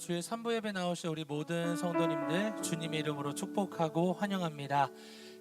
주일 3부 예배 나오신 우리 모든 성도님들 주님의 이름으로 축복하고 환영합니다.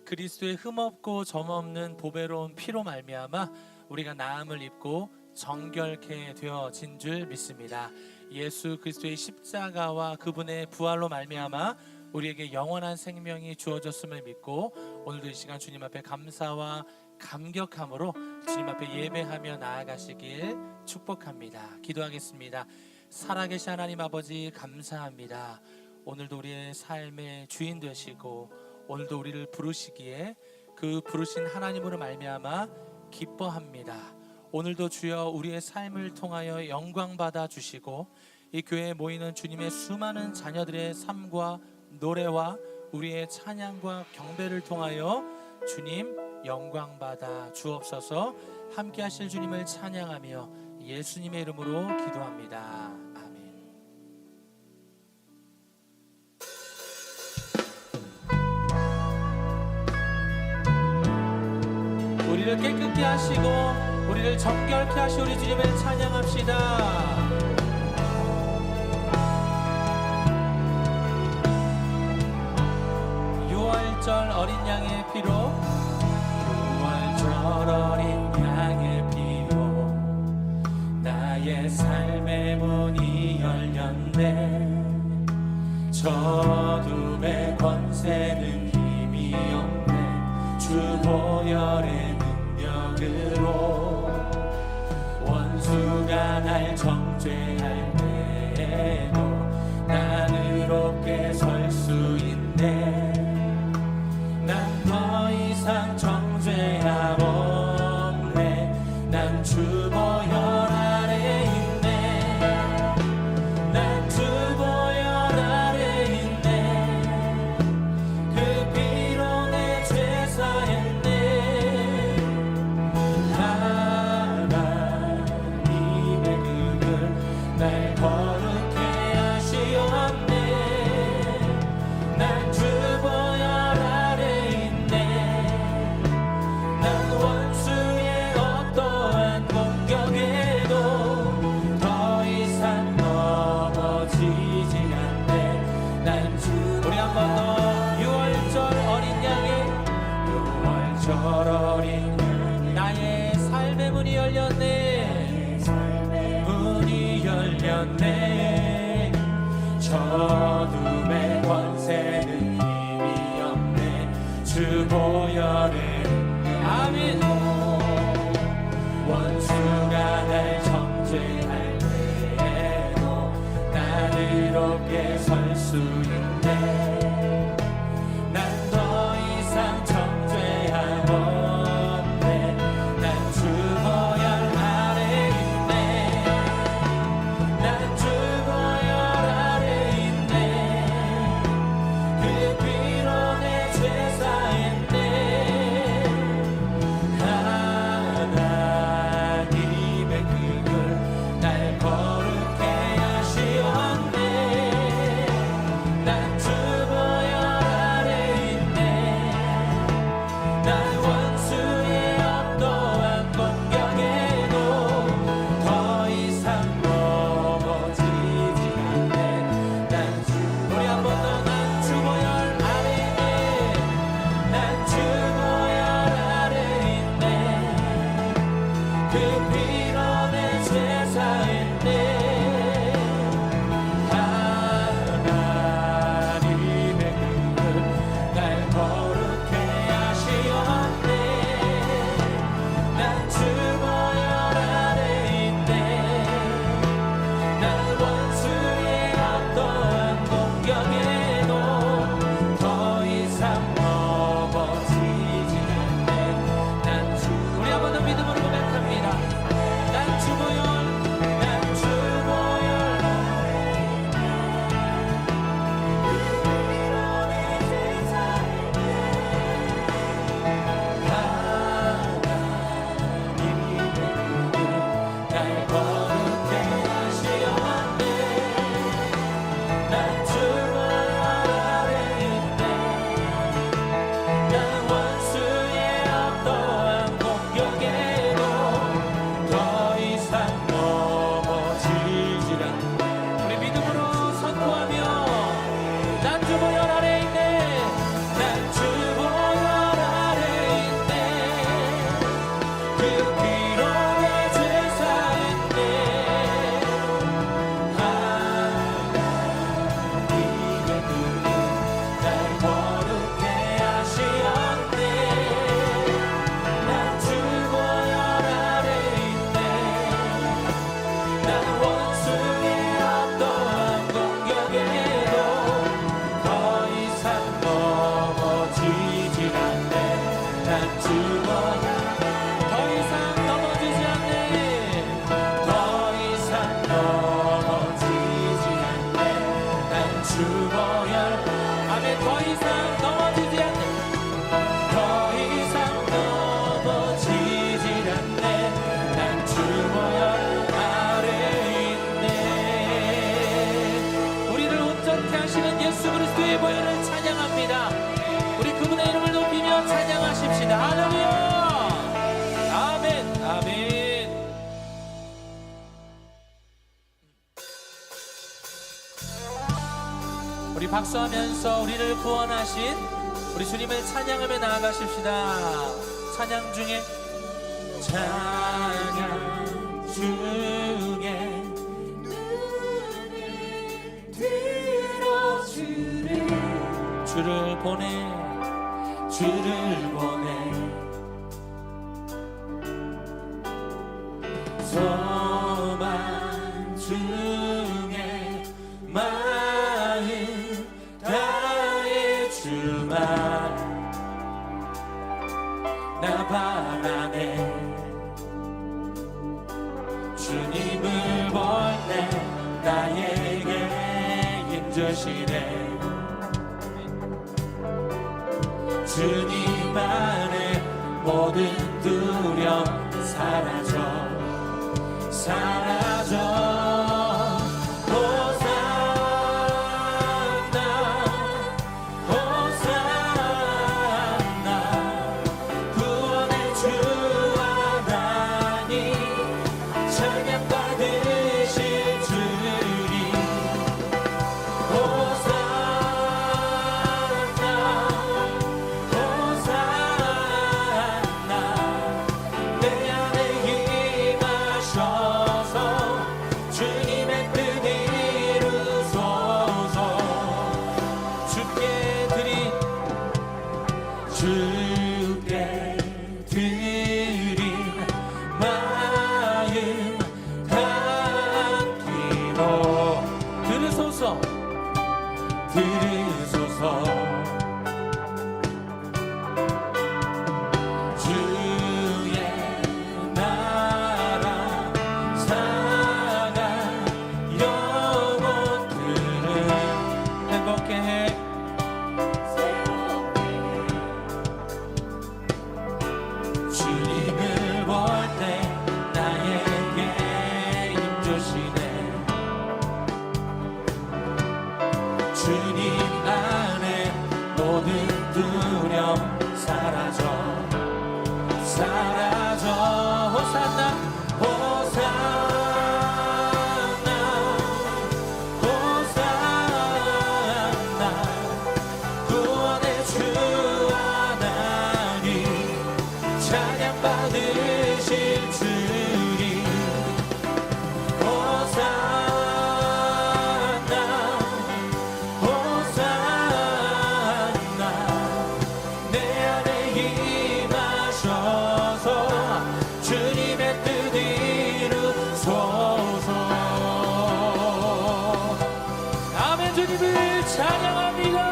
그리스도의 흠없고 점없는 보배로운 피로 말미암아 우리가 나음을 입고 정결케 되어진 줄 믿습니다. 예수 그리스도의 십자가와 그분의 부활로 말미암아 우리에게 영원한 생명이 주어졌음을 믿고 오늘도 이 시간 주님 앞에 감사와 감격함으로 주님 앞에 예배하며 나아가시길 축복합니다. 기도하겠습니다. 살아계신 하나님 아버지 감사합니다. 오늘도 우리의 삶의 주인 되시고 오늘도 우리를 부르시기에 그 부르신 하나님으로 말미암아 기뻐합니다. 오늘도 주여 우리의 삶을 통하여 영광 받아 주시고 이 교회에 모이는 주님의 수많은 자녀들의 삶과 노래와 우리의 찬양과 경배를 통하여 주님 영광 받아 주옵소서. 함께 하실 주님을 찬양하며 예수님의 이름으로 기도합니다. 아멘. 우리를 깨끗게 하시고 우리를 정결케 하시 우리 주님을 찬양합시다. 유월절 어린 양의 피로 유월절 어린 양의 피로 나의 삶의 문이 열렸네. 저둠의 권세는 힘이 없네. 주 보혈의 능력으로 원수가 날 정죄할 때에도 난 의롭게 설 수 있네. 난 더 이상 정죄함 없네. 난 주 보혈 아래 있네. 난 주 보혈 아래 있네. 그 피로 내 죄 사했네. 하나님의 그늘 날 거룩해 하시었네. 난 주 보혈 아래 있네. 난 원수의 어떠한 공격에도 더 이상 넘어지지 않네. 난 주 우리 한 번 더 유월절 어린 양의 유월절 어린 양의 나의 삶의 문이 열렸네. 문이 열렸네. 저둠의 권세는 힘이 없네. 주 보혈의 아멘. 원수가 날 정죄할 때에도 난 의롭게 설 수 있네. 난 더 이상 정죄함 없네. 난 주 보혈 아래 있네. 난 주 보혈 아래 있네. 그 피로 내 죄 사했네. 하나님의 그늘 날 거룩해 하시었네. 난 주 보혈 아래 있네. 난 원수의 어떠한 공격에도 더 이상 넘어지지 않네. 난 주 우리 한 번 더 난 주 보혈 아래 있네. 난 주 보혈 아래 있네. 그 피로 내 죄 사했네. 하나님의 그늘 날 거룩해 하시었네. 박수하면서 우리를 구원하신 우리 주님을 찬양하며 나아가십시다. 찬양 중에 주를 보내 소망 중에 마음 다해 주만 나 바라네. 주님을 볼 때 나에게 힘주시네. 주님 안에 모든 두려움 사라져 구원의 주 하나님 찬양받으실 주님 내 안에 임하셔서 주님의 뜻 이루소서. 주께 드린 마음 담기로 들으소서. 주의 나라 사랑 영원들을 행복해 해. 주님을 볼 때 나에게 힘주시네. 주님 안에 모든 두려움 사라져 호산나 구원의 주 하나님 찬양받으실 주님 호산나 내 안에 임하셔서 주님의 뜻 이루소서. 아멘. 주님을 찬양합니다.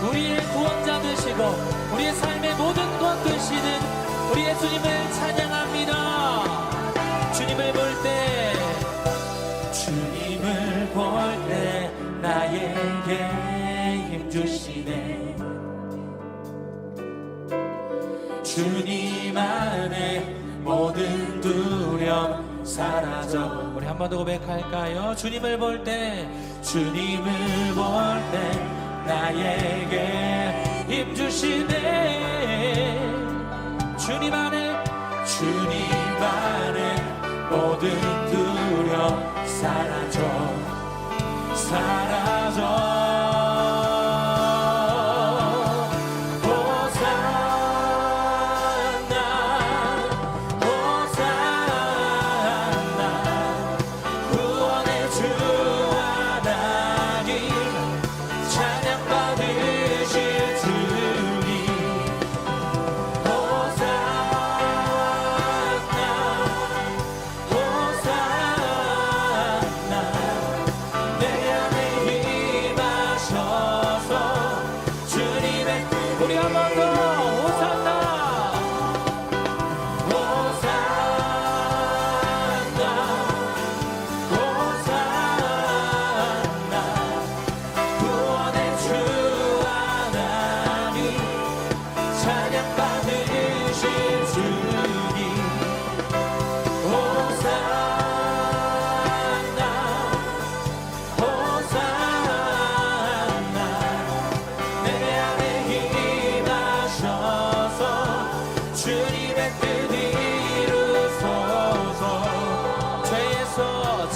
우리의 구원자 되시고 우리의 삶의 모든 것 되시는 우리 예수님을 찬양합니다. 주님을 볼 때 나에게 힘주시네. 주님 안에 모든 두려움 사라져. 우리 한 번 더 고백할까요? 주님을 볼 때 나에게 힘주시네. 주님 안에 모든 두려움 사라져 구원의 주 하나님 찬양받으실 주님 호산나 내 안에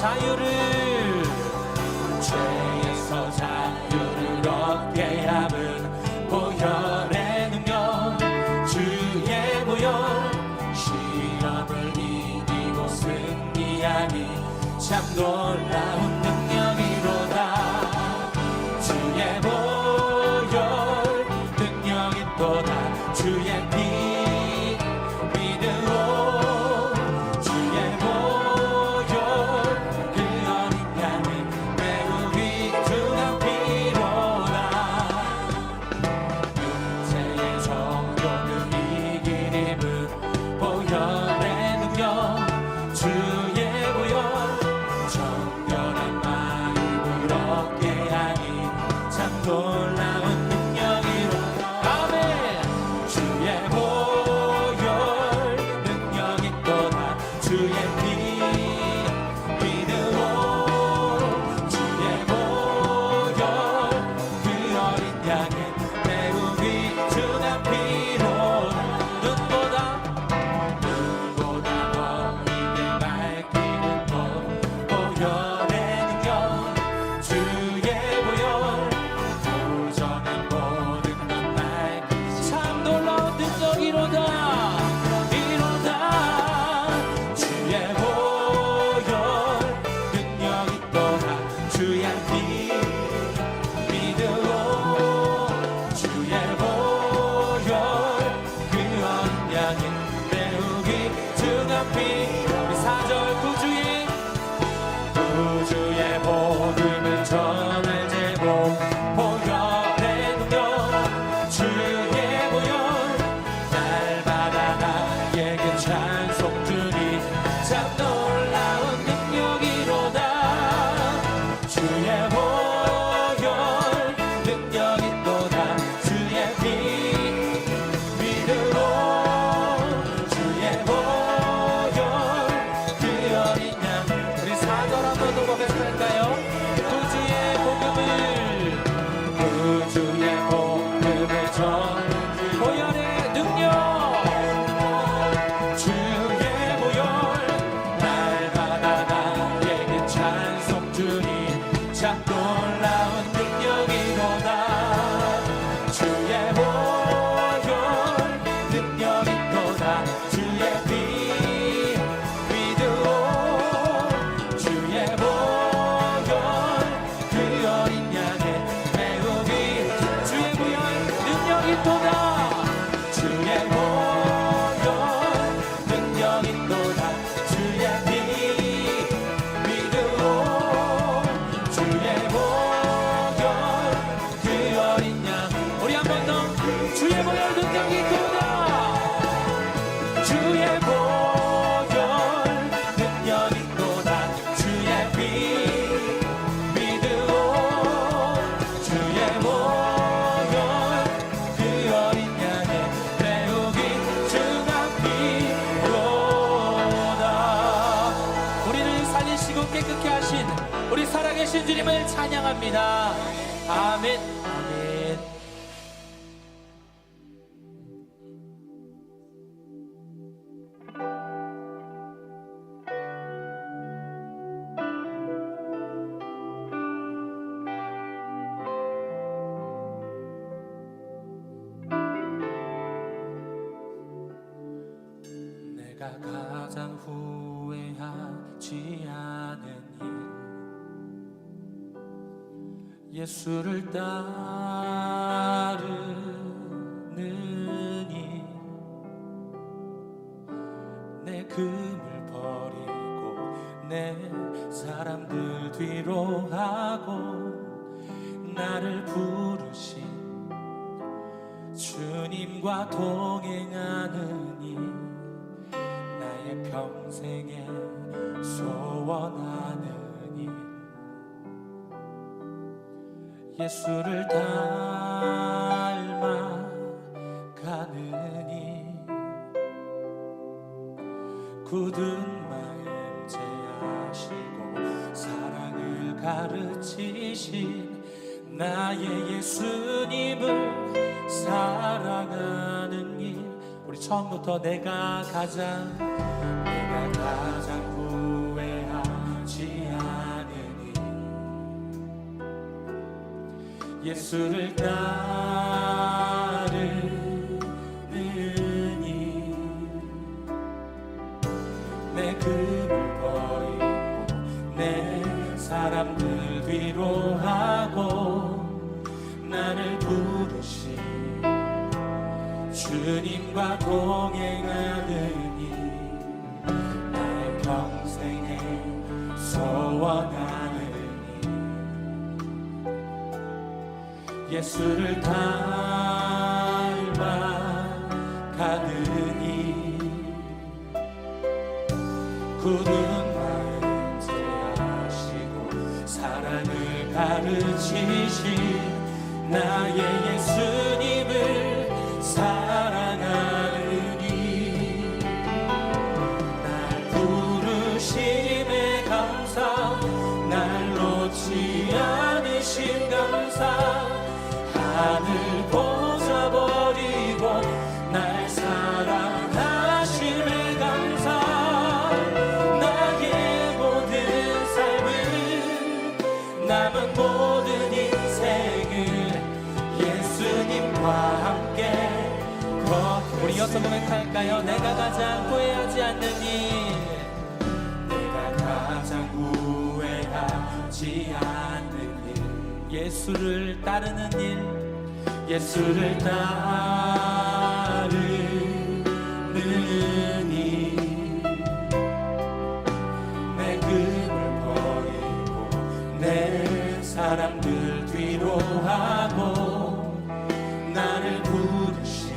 자유를 죄에서 자유를 얻게 함은 보혈의 능력 주의 보혈 시험을 이기고 승리하니 참 놀라운 능력이로다 주의 보혈 능력이 또다 주의 피 믿음으로 주의 보혈 그 어린 양을 매우 귀중한 피로다 육체의 정욕을 이긴 힘은 보혈의 능력 주의 보혈 정결한 마음을 얻게 하니 참 놀라운 능력이로다 아멘 주의 보혈 능력이 또다 주의 피 믿음으로 주의 보혈 그 어린 양의 매우 귀중한 피로다 눈보다 너희를 밝히는 것 보혈의 능력 주의 보혈 부정한 모든 것 밝히시 참 놀라운 능력이로다 이로다 주의 보혈 능력이 또다 주의 피 믿음으로 주의 보혈 그 어린 양의 매우 귀중한 피 우리 4절 구주의 복음을 전할 제목 보혈의 능력 주의 보혈 날마다 나에게 찬송 주니 참 놀라운 능력이로다 주의 보혈 능력이 또다 주의 피 믿음으로 주의 보혈 그 어린 양 우리 4절 한 번 더 고백할까요? 구주의 복음을 전 보혈의 능력 주의 보혈 날마다 나에게 찬송 주니 참 놀라운 능력이로다 주의 보혈 능력이 또다 주의 피 믿음으로 주의 보혈 그 어린 양의 매우 귀 주의 보혈 능력이 또다 주의 보혈 능력이 또다 주의 피 믿음으로 주의 보혈 그 어린 양 우리 한 번 더 주의 보혈 능력이 또다 주의 보혈 능력이 또다 주의 피 믿음으로 주의 보혈 그 어린 양의 매우 귀중한 피로다 우리를 살리시고 깨끗게 하신 우리 살아계신 주님을 찬양합니다 아멘 아멘 내가 가장 후회하지 않은 일 예수를 따르는 일 내 금을 버리고 내 사람들 뒤로 하고 나를 부르신 주님과 동행하는 일 나의 평생에 소원하는 일 예수를 닮아가는 일 굳은 마음 제하시고 사랑을 가르치신 나의 예수님을 사랑하는 일 우리 처음부터 내가 가장 후회하지 않는 예수를 따르느니 내 금을 버리고 내 사람들 뒤로 하고 나를 부르신 주님과 동행하느니 나의 평생에 소원하느니 예수를 닮아가느니 굳은 마음 제하시고 사랑을 가르치신 나의 예수님을 사랑하느니 날 부르심에 감사 날 놓지 않으신 감사 하늘 보좌 버리고 날 사랑하심에 감사 나의 모든 삶을 남은 모든 인생을 예수님과 함께 우리 여섯 고백할까요? 내가 가장 후회하지 않는 일 내가 가장 후회하지 않는 일 예수를 따르는 일 예수를 따르느니 내 금을 버리고 내 사람들 뒤로 하고 나를 부르신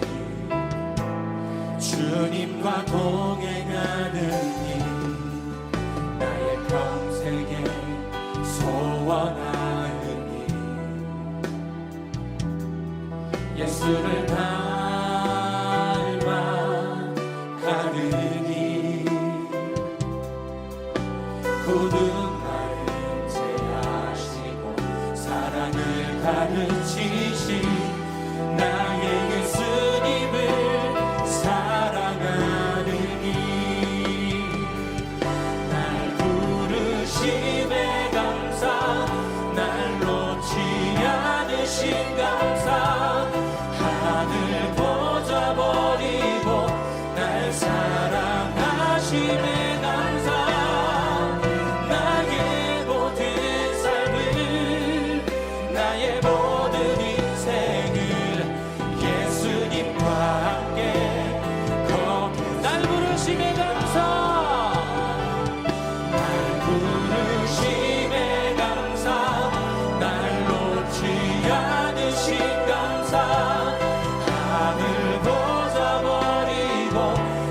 주님과 동행하느니 나의 평생에 소원하느니 예수를 닮아가느니 굳은 마음 제하시고 사랑을 가르치신 나의 예수님을 사랑하느니 날 부르심에 감사 날 놓지 않으신 감사 하늘 보좌 버리고 날 사랑하심에 감사 나의 모든 삶을 나의 모든 인생을 예수님과 함께 날 부르심에 감사 날 부르심에 감사 날 놓지 않으신 감사 하늘 보좌 버리고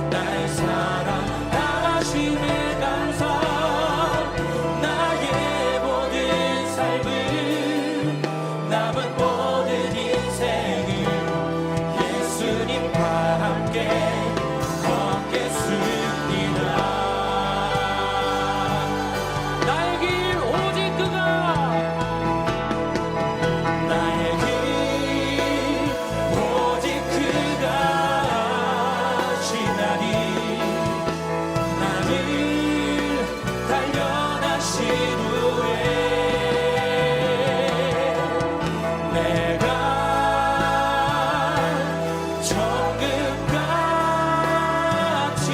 날 사랑하심에 감사 나의 모든 삶을 남은 모든 인생을 예수님과 함께 걷겠습니다 나의 길 오직 그가 나의 길 오직 그가 지나니 나를 단련하신 후에 내가 정금같이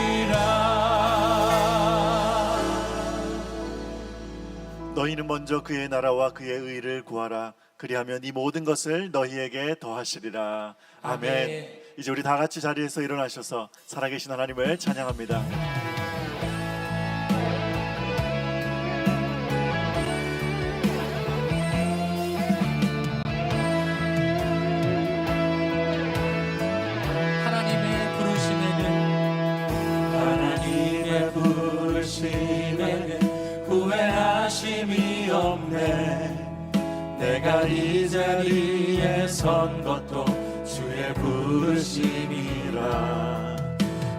나오리라 너희는 먼저 그의 나라와 그의 의를 구하라. 그리하면 이 모든 것을 너희에게 더하시리라. 아멘. 아멘. 이제 우리 다 같이 자리에서 일어나셔서 살아계신 하나님을 찬양합니다. 하나님의 부르심에는 후회하심이 없네 내가 이 자리에 선 것도 주의 부르심이라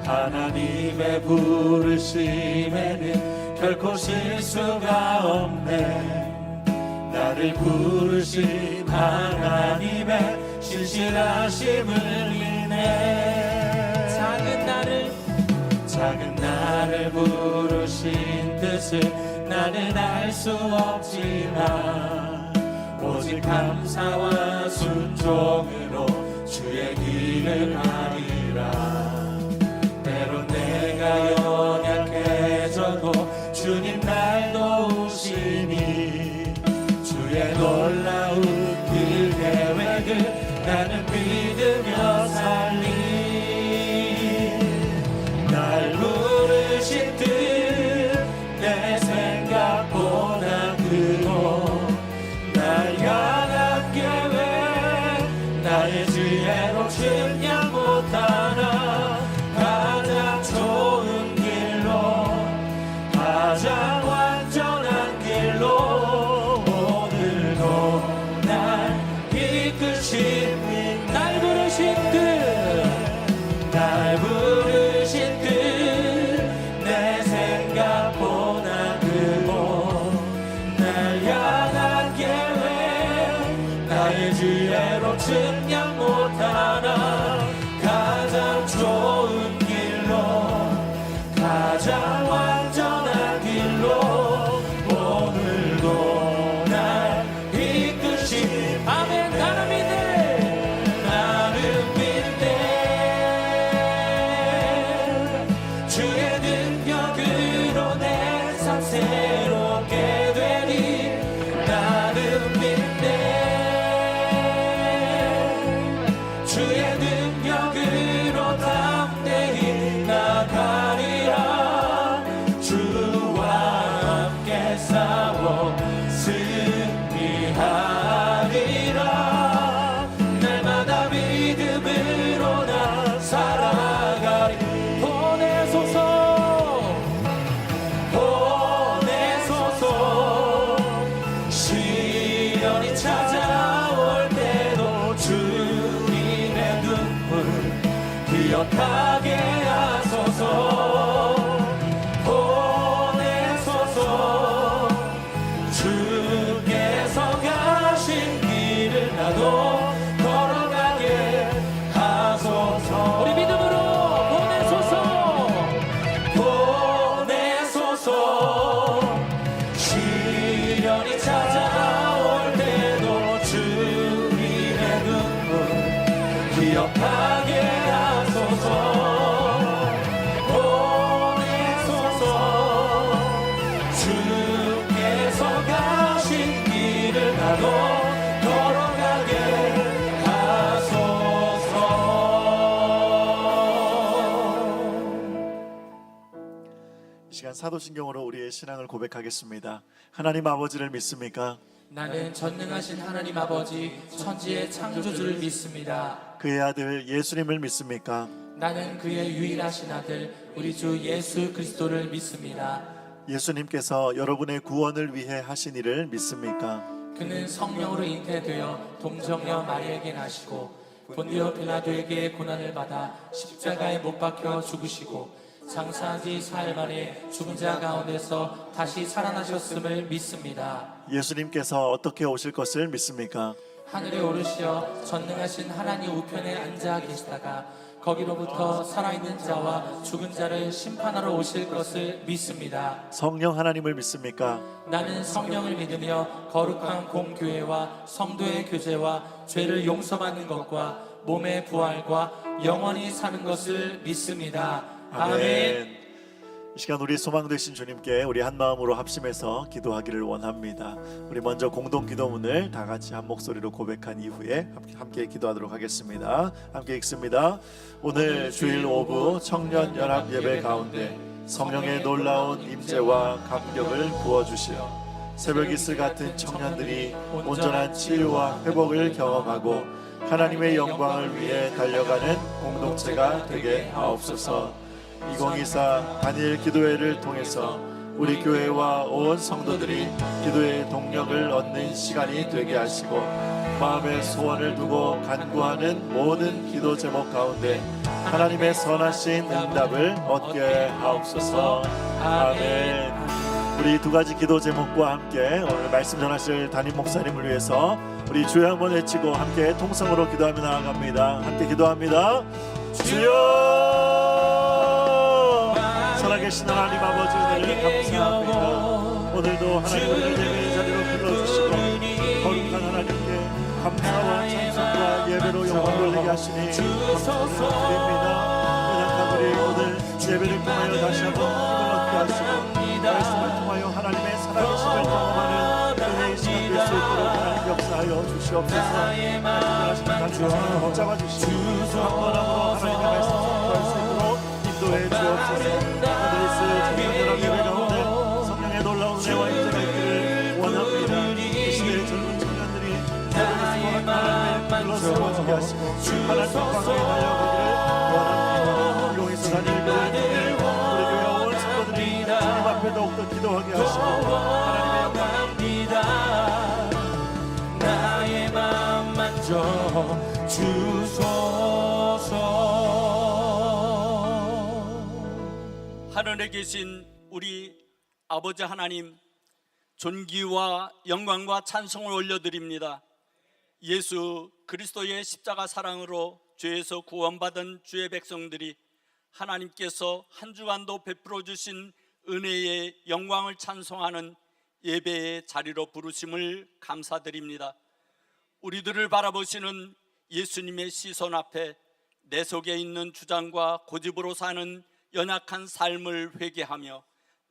하나님의 부르심에는 결코 실수가 없네 나를 부르신 하나님의 신실하심을 인해 작은 나를 작은 나를 부르신 뜻을 나는 알 수 없지만 오직 감사와 순종으로 주의 길을 가리라. 때론 내가 연약해져도 주님 날 도우시니 주의 놀라운 그 계획을 나는 믿으며 살리. 날 부르신 뜻 내 생각보다 크고 날 향한 계획 나의 지혜로 측량 못하나 가장 좋은 길로 가장 완전한 길로 오늘도 날 이끄신 날 부르신 뜻날 부르신 뜻 내 생각보다 크고 날 향한 계획 나의 지혜로 측량 못하나 가장 좋은 길로 가장 완전한 길로 오늘도 날 이끄시. 아멘. 나는 믿네 나는 믿네 주의 능력으로 내 삶 새롭게 되리. 나는 믿네 주의 능력으로 담대히 나가리라. 주와 함께 싸워 승리하리라. 날마다 믿음으로 나 살아가리. 보내소서 시련이 찾아올 때도 주님의 눈물 기억하게 하소서. 보내소서 주께서 가신 길을 나도 걸어가게 하소서. 우리 믿음으로 보내소서 시련이 찾아올 때도 주님의 눈물 기억하게 하소서. 보내소서 주께서 가신 길을 나도 걸어가게 하소서. 이 시간 사도신경으로 우리의 신앙을 고백하겠습니다. 하나님 아버지를 믿습니까? 나는 전능하신 하나님 아버지 천지의 창조주를 믿습니다. 그의 아들 예수님을 믿습니까? 나는 그의 유일하신 아들 우리 주 예수 그리스도를 믿습니다. 예수님께서 여러분의 구원을 위해 하신 일을 믿습니까? 그는 성령으로 잉태되어 동정녀 마리아에게 나시고 본디오 빌라도에게 고난을 받아 십자가에 못 박혀 죽으시고 장사한 지 사흘 만에 죽은 자 가운데서 다시 살아나셨음을 믿습니다. 예수님께서 어떻게 오실 것을 믿습니까? 하늘에 오르시어 전능하신 하나님 우편에 앉아 계시다가 거기로부터 살아있는 자와 죽은 자를 심판하러 오실 것을 믿습니다. 성령 하나님을 믿습니까? 나는 성령을 믿으며 거룩한 공교회와 성도의 교제와 죄를 용서받는 것과 몸의 부활과 영원히 사는 것을 믿습니다. 아멘. 이 시간 우리 소망 되신 주님께 우리 한 마음으로 합심해서 기도하기를 원합니다. 우리 먼저 공동 기도문을 다 같이 한 목소리로 고백한 이후에 함께 기도하도록 하겠습니다. 함께 읽습니다. 오늘 주일 오후 청년 연합 예배 가운데 성령의 놀라운 임재와 감격을 부어주시어 새벽 이슬 같은 청년들이 온전한 치유와 회복을 경험하고 하나님의 영광을 위해 달려가는 공동체가 되게 하옵소서. 2024 단일 기도회를 통해서 우리 교회와 온 성도들이 기도의 동력을 얻는 시간이 되게 하시고 마음의 소원을 두고 간구하는 모든 기도 제목 가운데 하나님의 선하신 응답을 얻게 하옵소서. 아멘. 우리 두 가지 기도 제목과 함께 오늘 말씀 전하실 담임 목사님을 위해서 우리 주여 한번 외치고 함께 통성으로 기도하며 나아갑니다. 함께 기도합니다. 주여 살아계신 하나님 아버지 은혜를 감사합니다. 오늘도 하나님 우리를 예배의 자리로 불러주시고 거룩한 하나님께 감사와 찬송과 예배로 영광 돌리게 하시니 감사를 드립니다. 연약한 우리 오늘 예배를 통하여 다시 한번 힘을 얻게 하시고 말씀을 통하여 하나님의 살아계심을 경험하는 은혜의 시간 될 수 있도록 하나님 역사하여 주시옵소서. 하나님 말씀을 붙잡아 주시고 한번함으로 하나님의 말씀 선포할 수 있도록 인도해 주옵소서. 오늘 있을 청년들의 예배 가운데 성령의 놀라운 은혜와 임재가 있기를 원합니다. 이 시대의 젊은 청년들이 예배를 수고한 하나님의 불러 세워지게 하시고 하나님 방송에 달려가기를 원합니다. 용에서 다니는 교회를 통해 우리 교회 온 성도들이 주님 앞에 더욱더 기도하게 하시고 하나님의 영광 나의 맘 만져 주소서. 하늘에 계신 우리 아버지 하나님, 존귀와 영광과 찬송을 올려드립니다. 예수 그리스도의 십자가 사랑으로 죄에서 구원받은 주의 백성들이 하나님께서 한 주간도 베풀어 주신 은혜의 영광을 찬송하는 예배의 자리로 부르심을 감사드립니다. 우리들을 바라보시는 예수님의 시선 앞에 내 속에 있는 주장과 고집으로 사는 연약한 삶을 회개하며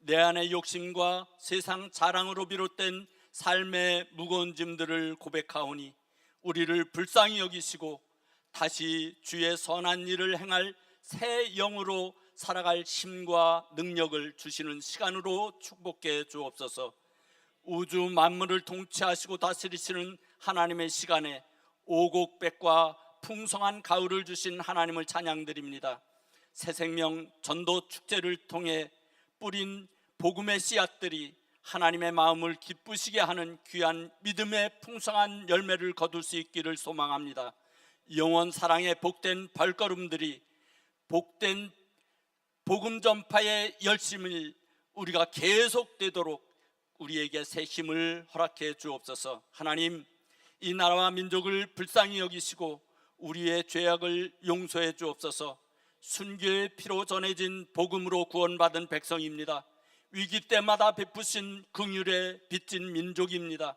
내 안의 욕심과 세상 자랑으로 비롯된 삶의 무거운 짐들을 고백하오니 우리를 불쌍히 여기시고 다시 주의 선한 일을 행할 새 영으로 살아갈 힘과 능력을 주시는 시간으로 축복해 주옵소서. 우주 만물을 통치하시고 다스리시는 하나님의 시간에 오곡백과 풍성한 가을을 주신 하나님을 찬양드립니다. 새생명 전도 축제를 통해 뿌린 복음의 씨앗들이 하나님의 마음을 기쁘시게 하는 귀한 믿음의 풍성한 열매를 거둘 수 있기를 소망합니다. 영원 사랑의 복된 발걸음들이 복된 복음 전파의 열심을 우리가 계속되도록 우리에게 새 힘을 허락해 주옵소서. 하나님, 이 나라와 민족을 불쌍히 여기시고 우리의 죄악을 용서해 주옵소서. 순교의 피로 전해진 복음으로 구원받은 백성입니다. 위기 때마다 베푸신 긍휼에 빚진 민족입니다.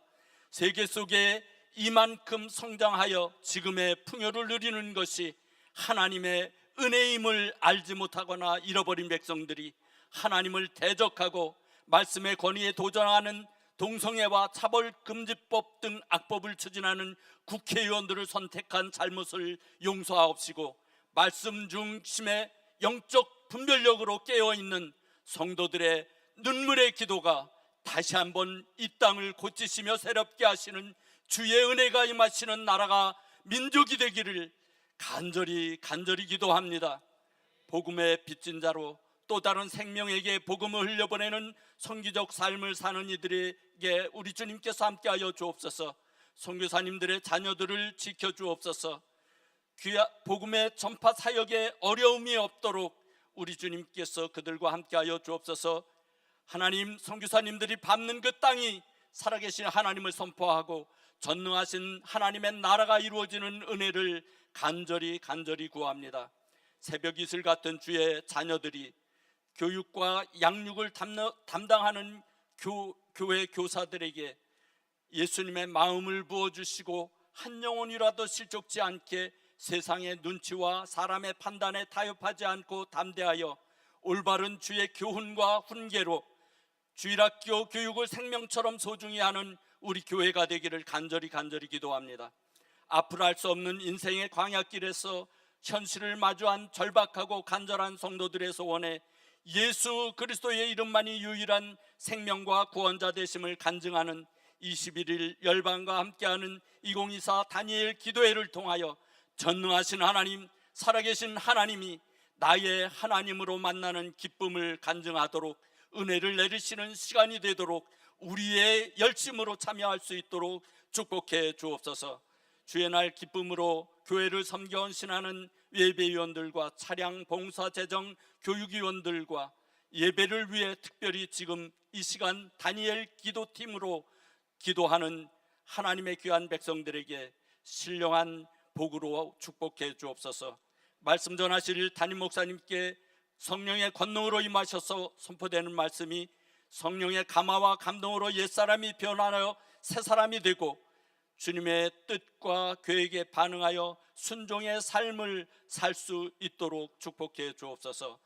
세계 속에 이만큼 성장하여 지금의 풍요를 누리는 것이 하나님의 은혜임을 알지 못하거나 잃어버린 백성들이 하나님을 대적하고 말씀의 권위에 도전하는 동성애와 차별금지법 등 악법을 추진하는 국회의원들을 선택한 잘못을 용서하옵시고 말씀 중심의 영적 분별력으로 깨어있는 성도들의 눈물의 기도가 다시 한번 이 땅을 고치시며 새롭게 하시는 주의 은혜가 임하시는 나라가 민족이 되기를 간절히 기도합니다. 복음의 빚진 자로 또 다른 생명에게 복음을 흘려보내는 선기적 삶을 사는 이들에게 우리 주님께서 함께하여 주옵소서. 선교사님들의 자녀들을 지켜주옵소서. 복음의 전파 사역에 어려움이 없도록 우리 주님께서 그들과 함께하여 주옵소서. 하나님, 선교사님들이 밟는 그 땅이 살아계신 하나님을 선포하고 전능하신 하나님의 나라가 이루어지는 은혜를 간절히 구합니다. 새벽 이슬 같은 주의 자녀들이 교육과 양육을 담당하는 교회 교사들에게 예수님의 마음을 부어주시고 한 영혼이라도 실족지 않게 세상의 눈치와 사람의 판단에 타협하지 않고 담대하여 올바른 주의 교훈과 훈계로 주일학교 교육을 생명처럼 소중히 하는 우리 교회가 되기를 간절히 기도합니다. 앞으로 할 수 없는 인생의 광야길에서 현실을 마주한 절박하고 간절한 성도들의 소원에 예수 그리스도의 이름만이 유일한 생명과 구원자 되심을 간증하는 21일 열방과 함께하는 2024 다니엘 기도회를 통하여 전능하신 하나님, 살아계신 하나님이 나의 하나님으로 만나는 기쁨을 간증하도록 은혜를 내리시는 시간이 되도록 우리의 열심으로 참여할 수 있도록 축복해 주옵소서. 주의 날 기쁨으로 교회를 섬겨 헌신하는 예배위원들과 차량 봉사 재정 교육위원들과 예배를 위해 특별히 지금 이 시간 다니엘 기도팀으로 기도하는 하나님의 귀한 백성들에게 신령한 복으로 축복해 주옵소서. 말씀 전하실 담임 목사님께 성령의 권능으로 임하셔서 선포되는 말씀이 성령의 감화와 감동으로 옛사람이 변화하여 새사람이 되고 주님의 뜻과 계획에 반응하여 순종의 삶을 살 수 있도록 축복해 주옵소서.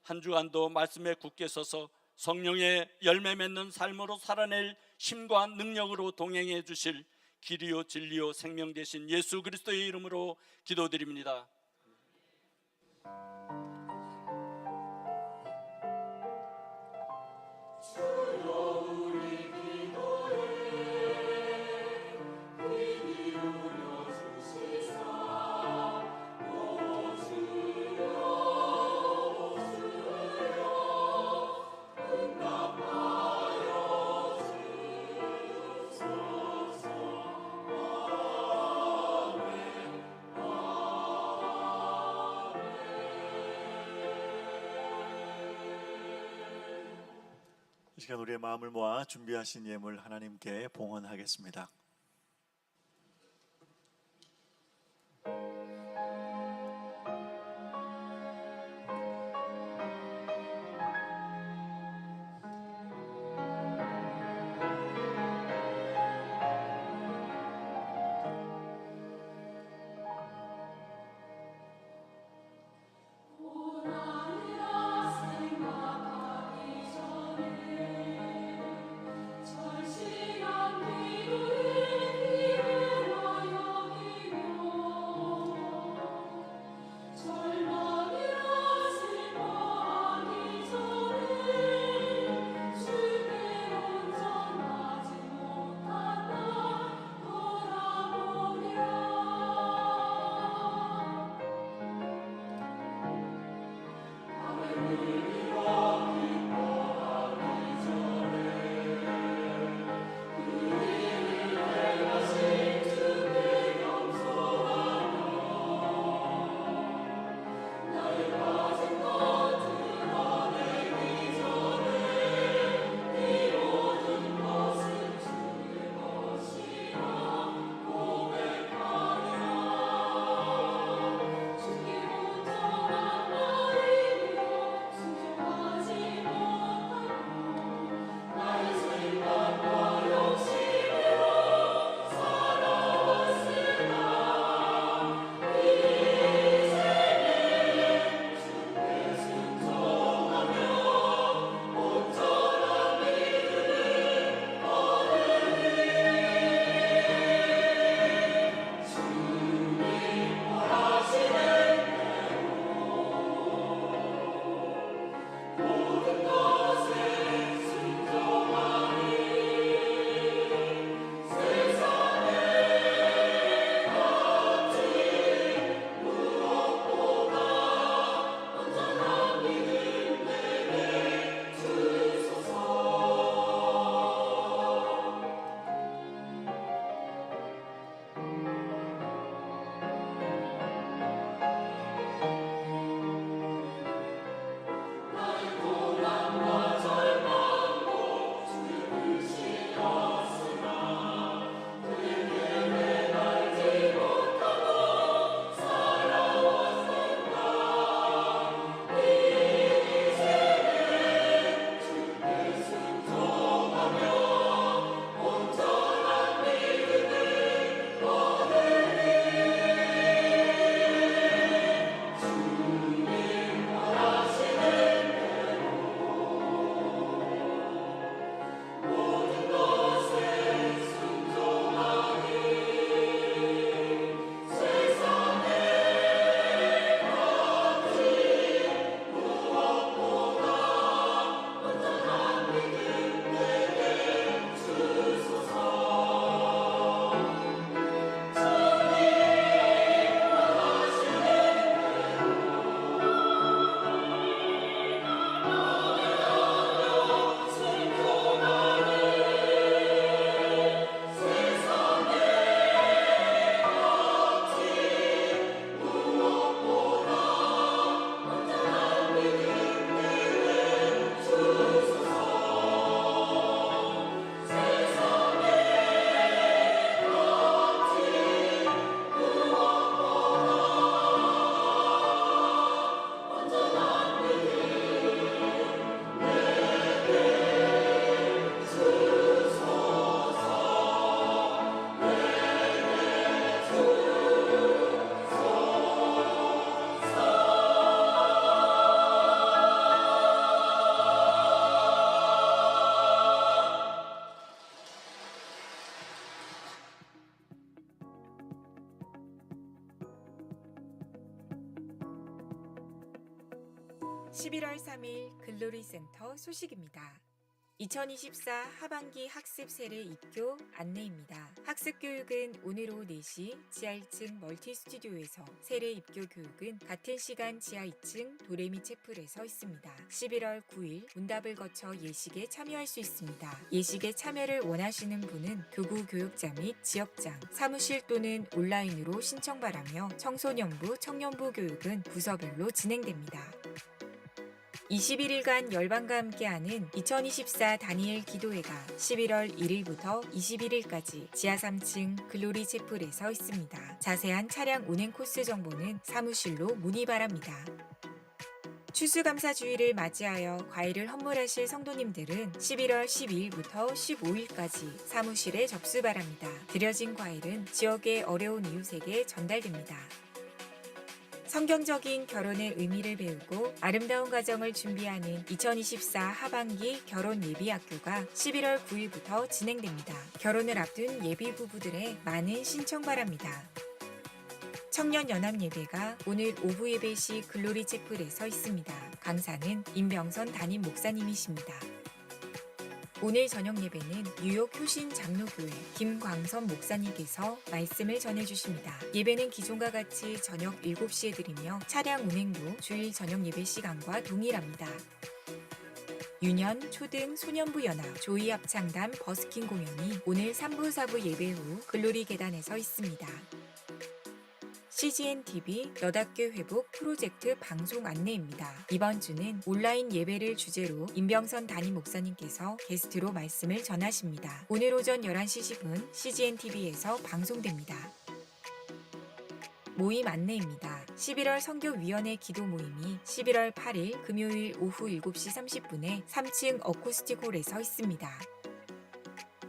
한 주간도 말씀에 굳게 서서 성령의 열매 맺는 삶으로 살아낼 힘과 능력으로 동행해 주실 길이요 진리요 생명 되신 예수 그리스도의 이름으로 기도드립니다. 이 시간 우리의 마음을 모아 준비하신 예물 하나님께 봉헌하겠습니다. 절실한 기도에 11월 3일 글로리 센터 소식입니다. 2024 하반기 학습 세례 입교 안내입니다. 학습 교육은 오늘 오후 4시 지하 1층 멀티 스튜디오에서, 세례 입교 교육은 같은 시간 지하 2층 도레미 채플에서 있습니다. 11월 9일 문답을 거쳐 예식에 참여할 수 있습니다. 예식에 참여를 원하시는 분은 교구 교육자 및 지역장, 사무실 또는 온라인으로 신청 바라며 청소년부, 청년부 교육은 부서별로 진행됩니다. 21일간 열방과 함께하는 2024 다니엘 기도회가 11월 1일부터 21일까지 지하 3층 글로리 채플에서 있습니다. 자세한 차량 운행 코스 정보는 사무실로 문의 바랍니다. 추수감사주의를 맞이하여 과일을 헌물하실 성도님들은 11월 12일부터 15일까지 사무실에 접수 바랍니다. 드려진 과일은 지역의 어려운 이웃에게 전달됩니다. 성경적인 결혼의 의미를 배우고 아름다운 가정을 준비하는 2024 하반기 결혼 예비학교가 11월 9일부터 진행됩니다. 결혼을 앞둔 예비 부부들의 많은 신청 바랍니다. 청년연합 예배가 오늘 오후 예배 시 글로리 채플에서 있습니다. 강사는 임병선 담임 목사님이십니다. 오늘 저녁 예배는 뉴욕 효신 장로교회 김광선 목사님께서 말씀을 전해주십니다. 예배는 기존과 같이 저녁 7시에 드리며 차량 운행도 주일 저녁 예배 시간과 동일합니다. 유년, 초등, 소년부 연합, 조이 합창단 버스킹 공연이 오늘 3부, 4부 예배 후 글로리 계단에서 있습니다. CGN-TV 여닫교 회복 프로젝트 방송 안내입니다. 이번 주는 온라인 예배를 주제로 임병선 담임 목사님께서 게스트로 말씀을 전하십니다. 오늘 오전 11시 10분 CGN-TV에서 방송됩니다. 모임 안내입니다. 11월 선교위원회 기도 모임이 11월 8일 금요일 오후 7시 30분에 3층 어쿠스틱홀에서 있습니다.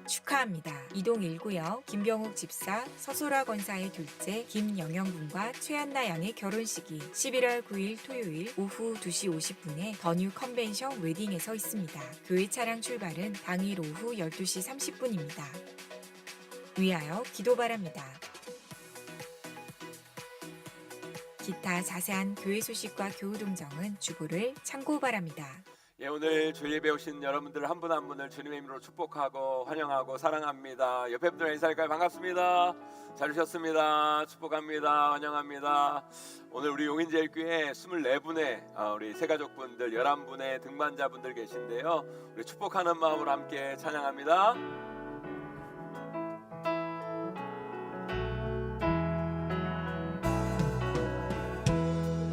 축하합니다. 이동 1구역 김병욱 집사, 서소라 권사의 둘째 김영영 군과 최한나 양의 결혼식이 11월 9일 토요일 오후 2시 50분에 더뉴 컨벤션 웨딩에서 있습니다. 교회 차량 출발은 당일 오후 12시 30분입니다. 위하여 기도 바랍니다. 기타 자세한 교회 소식과 교우 동정은 주보를 참고 바랍니다. 예, 오늘 주 예배 오신 여러분들 한 분 한 분을 주님의 이름으로 축복하고 환영하고 사랑합니다. 옆에 분들 인사할까요? 반갑습니다. 잘 오셨습니다. 축복합니다. 환영합니다. 오늘 우리 용인제일교회 24분의 우리 새가족분들 11분의 등반자분들 계신데요. 우리 축복하는 마음으로 함께 찬양합니다.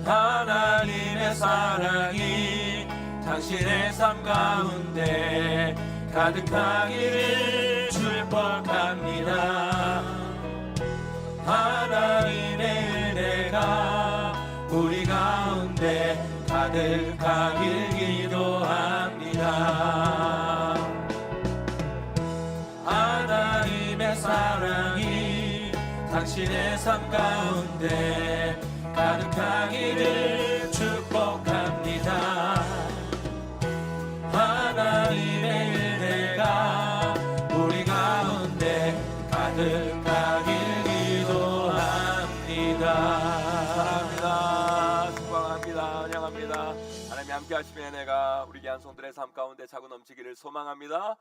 하나님의 사랑이 당신의 삶 가운데 가득하기를 축복합니다. 하나님의 은혜가 우리 가운데 가득하길 기도합니다. 하나님의 사랑이 당신의 삶 가운데 가득하기를 축복합니다. 하나님의 은혜가 우리 가운데 가득하길 기도합니다. 사랑합니다. 축복합니다. 환영합니다. 하나님이 함께 하시면 은혜가 우리 귀한 성들의 삶 가운데 차고 넘치기를 소망합니다.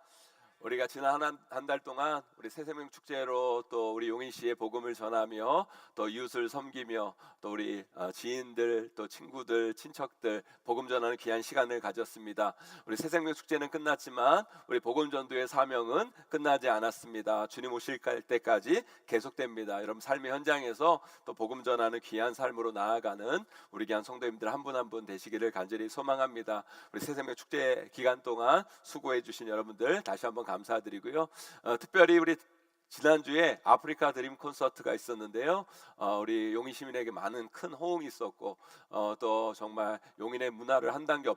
우리가 지난 한 달 동안 우리 새생명 축제로 또 우리 용인시의 복음을 전하며 또 이웃을 섬기며 또 우리 지인들 또 친구들 친척들 복음 전하는 귀한 시간을 가졌습니다. 우리 새생명 축제는 끝났지만 우리 복음 전도의 사명은 끝나지 않았습니다. 주님 오실 때까지 계속됩니다. 여러분 삶의 현장에서 또 복음 전하는 귀한 삶으로 나아가는 우리 귀한 성도님들 한 분 한 분 되시기를 간절히 소망합니다. 우리 새생명 축제 기간 동안 수고해 주신 여러분들 다시 한번 감사드리고요. 특별히 우리 지난주에 아프리카 드림 콘서트가 있었는데요. 우리 용인 시민에게 많은 큰 호응이 있었고 또 정말 용인의 문화를 한 단계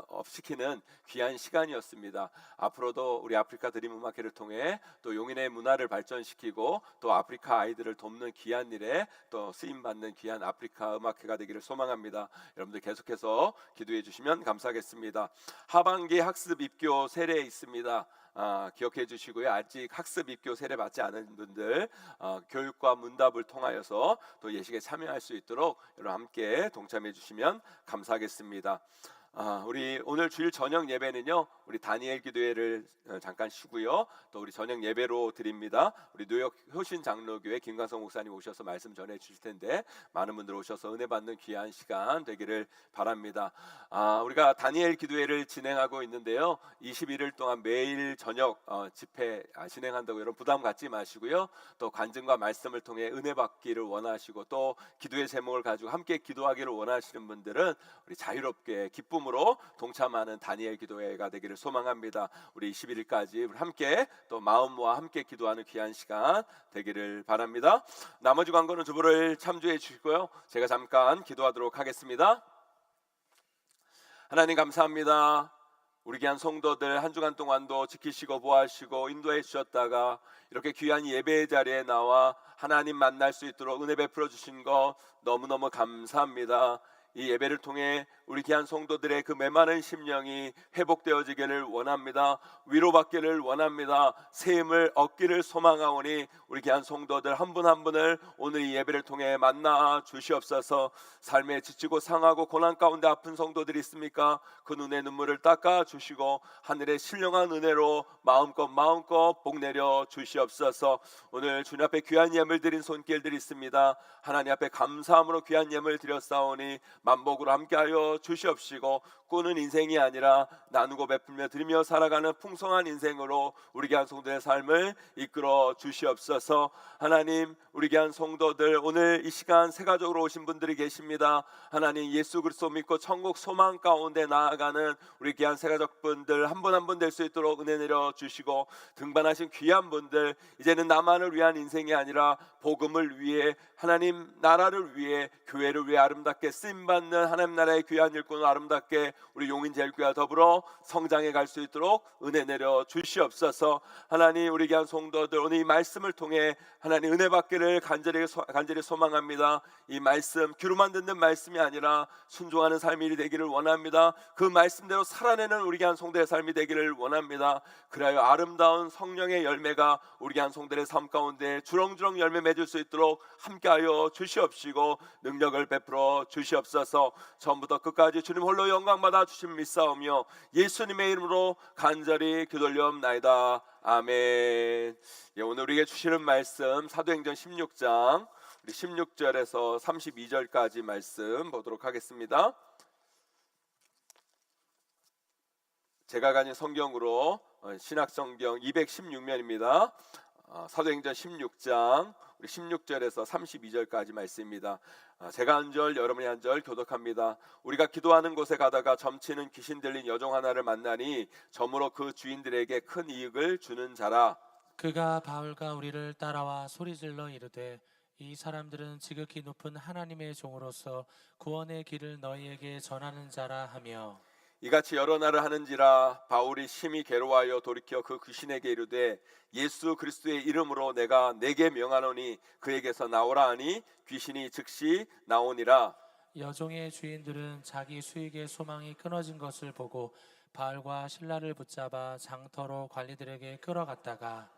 업시키는 귀한 시간이었습니다. 앞으로도 우리 아프리카 드림 음악회를 통해 또 용인의 문화를 발전시키고 또 아프리카 아이들을 돕는 귀한 일에 또 쓰임받는 귀한 아프리카 음악회가 되기를 소망합니다. 여러분들 계속해서 기도해 주시면 감사하겠습니다. 하반기 학습 입교 세례에 있습니다. 기억해 주시고요. 아직 학습 입교 세례 받지 않은 분들 교육과 문답을 통하여서 또 예식에 참여할 수 있도록 여러분 함께 동참해 주시면 감사하겠습니다. 우리 오늘 주일 저녁 예배는요, 우리 다니엘 기도회를 잠깐 쉬고요, 또 우리 저녁 예배로 드립니다. 우리 뉴욕 효신 장로교회 김광성 목사님 오셔서 말씀 전해 주실 텐데 많은 분들 오셔서 은혜 받는 귀한 시간 되기를 바랍니다. 우리가 다니엘 기도회를 진행하고 있는데요, 21일 동안 매일 저녁 집회 진행한다고 여러분 부담 갖지 마시고요, 또 간증과 말씀을 통해 은혜 받기를 원하시고 또 기도의 제목을 가지고 함께 기도하기를 원하시는 분들은 우리 자유롭게 기쁨으로 동참하는 다니엘 기도회가 되기를 소망합니다. 우리 21일까지 우리 함께 또 마음과 함께 기도하는 귀한 시간 되기를 바랍니다. 나머지 광고는 주보를 참조해 주시고요, 제가 잠깐 기도하도록 하겠습니다. 하나님 감사합니다. 우리 귀한 성도들 한 주간 동안도 지키시고 보호하시고 인도해 주셨다가 이렇게 귀한 예배의 자리에 나와 하나님 만날 수 있도록 은혜 베풀어 주신 거 너무너무 감사합니다. 이 예배를 통해 우리 귀한 성도들의 그 메마른 심령이 회복되어지기를 원합니다. 위로받기를 원합니다. 새 힘을 얻기를 소망하오니 우리 귀한 성도들 한 분 한 분을 오늘 이 예배를 통해 만나 주시옵소서. 삶에 지치고 상하고 고난 가운데 아픈 성도들이 있습니까? 그 눈의 눈물을 닦아 주시고 하늘의 신령한 은혜로 마음껏 복 내려 주시옵소서. 오늘 주님 앞에 귀한 예물 드린 손길들이 있습니다. 하나님 앞에 감사함으로 귀한 예물 드렸사오니 만복으로 함께하여 주시옵시고 꾸는 인생이 아니라 나누고 베풀며 드리며 살아가는 풍성한 인생으로 우리 귀한 성도의 삶을 이끌어 주시옵소서. 하나님, 우리 귀한 성도들 오늘 이 시간 새가족으로 오신 분들이 계십니다. 하나님, 예수 그리스도 믿고 천국 소망 가운데 나아가는 우리 귀한 새가족분들 한 분 한 분 될 수 있도록 은혜 내려 주시고 등반하신 귀한 분들 이제는 나만을 위한 인생이 아니라 복음을 위해 하나님 나라를 위해 교회를 위해 아름답게 쓰임받는 하나님 나라의 귀한 일꾼을 아름답게 우리 용인제일교회와 더불어 성장해 갈 수 있도록 은혜 내려 주시옵소서. 하나님, 우리 귀한 성도들 오늘 이 말씀을 통해 하나님 은혜 받기를 간절히 소망합니다. 이 말씀 귀로만 듣는 말씀이 아니라 순종하는 삶이 되기를 원합니다. 그 말씀대로 살아내는 우리 귀한 성도의 삶이 되기를 원합니다. 그리하여 아름다운 성령의 열매가 우리 귀한 성도의 삶 가운데 주렁주렁 열매 맺을 수 있도록 함께하여 주시옵시고 능력을 베풀어 주시옵소서. 처음부터 끝까지 주님 홀로 영광 받아 주심 믿사오며 예수님의 이름으로 간절히 기도올리옵나이다. 아멘. 오늘 우리에게 주시는 말씀 사도행전 16장 우리 16절에서 32절까지 말씀 보도록 하겠습니다. 제가 가진 성경으로 신약성경 216면입니다. 사도행전 16장 우리 16절에서 32절까지 말씀입니다. 제가 한 절 여러분이 한 절 교독합니다. 우리가 기도하는 곳에 가다가 점치는 귀신 들린 여종 하나를 만나니 저무로 그 주인들에게 큰 이익을 주는 자라. 그가 바울과 우리를 따라와 소리질러 이르되 이 사람들은 지극히 높은 하나님의 종으로서 구원의 길을 너희에게 전하는 자라 하며 이같이 여러 날을 하는지라 바울이 심히 괴로워하여 돌이켜 그 귀신에게 이르되 예수 그리스도의 이름으로 내가 내게 명하노니 그에게서 나오라 하니 귀신이 즉시 나오니라. 여종의 주인들은 자기 수익의 소망이 끊어진 것을 보고 바울과 신라를 붙잡아 장터로 관리들에게 끌어갔다가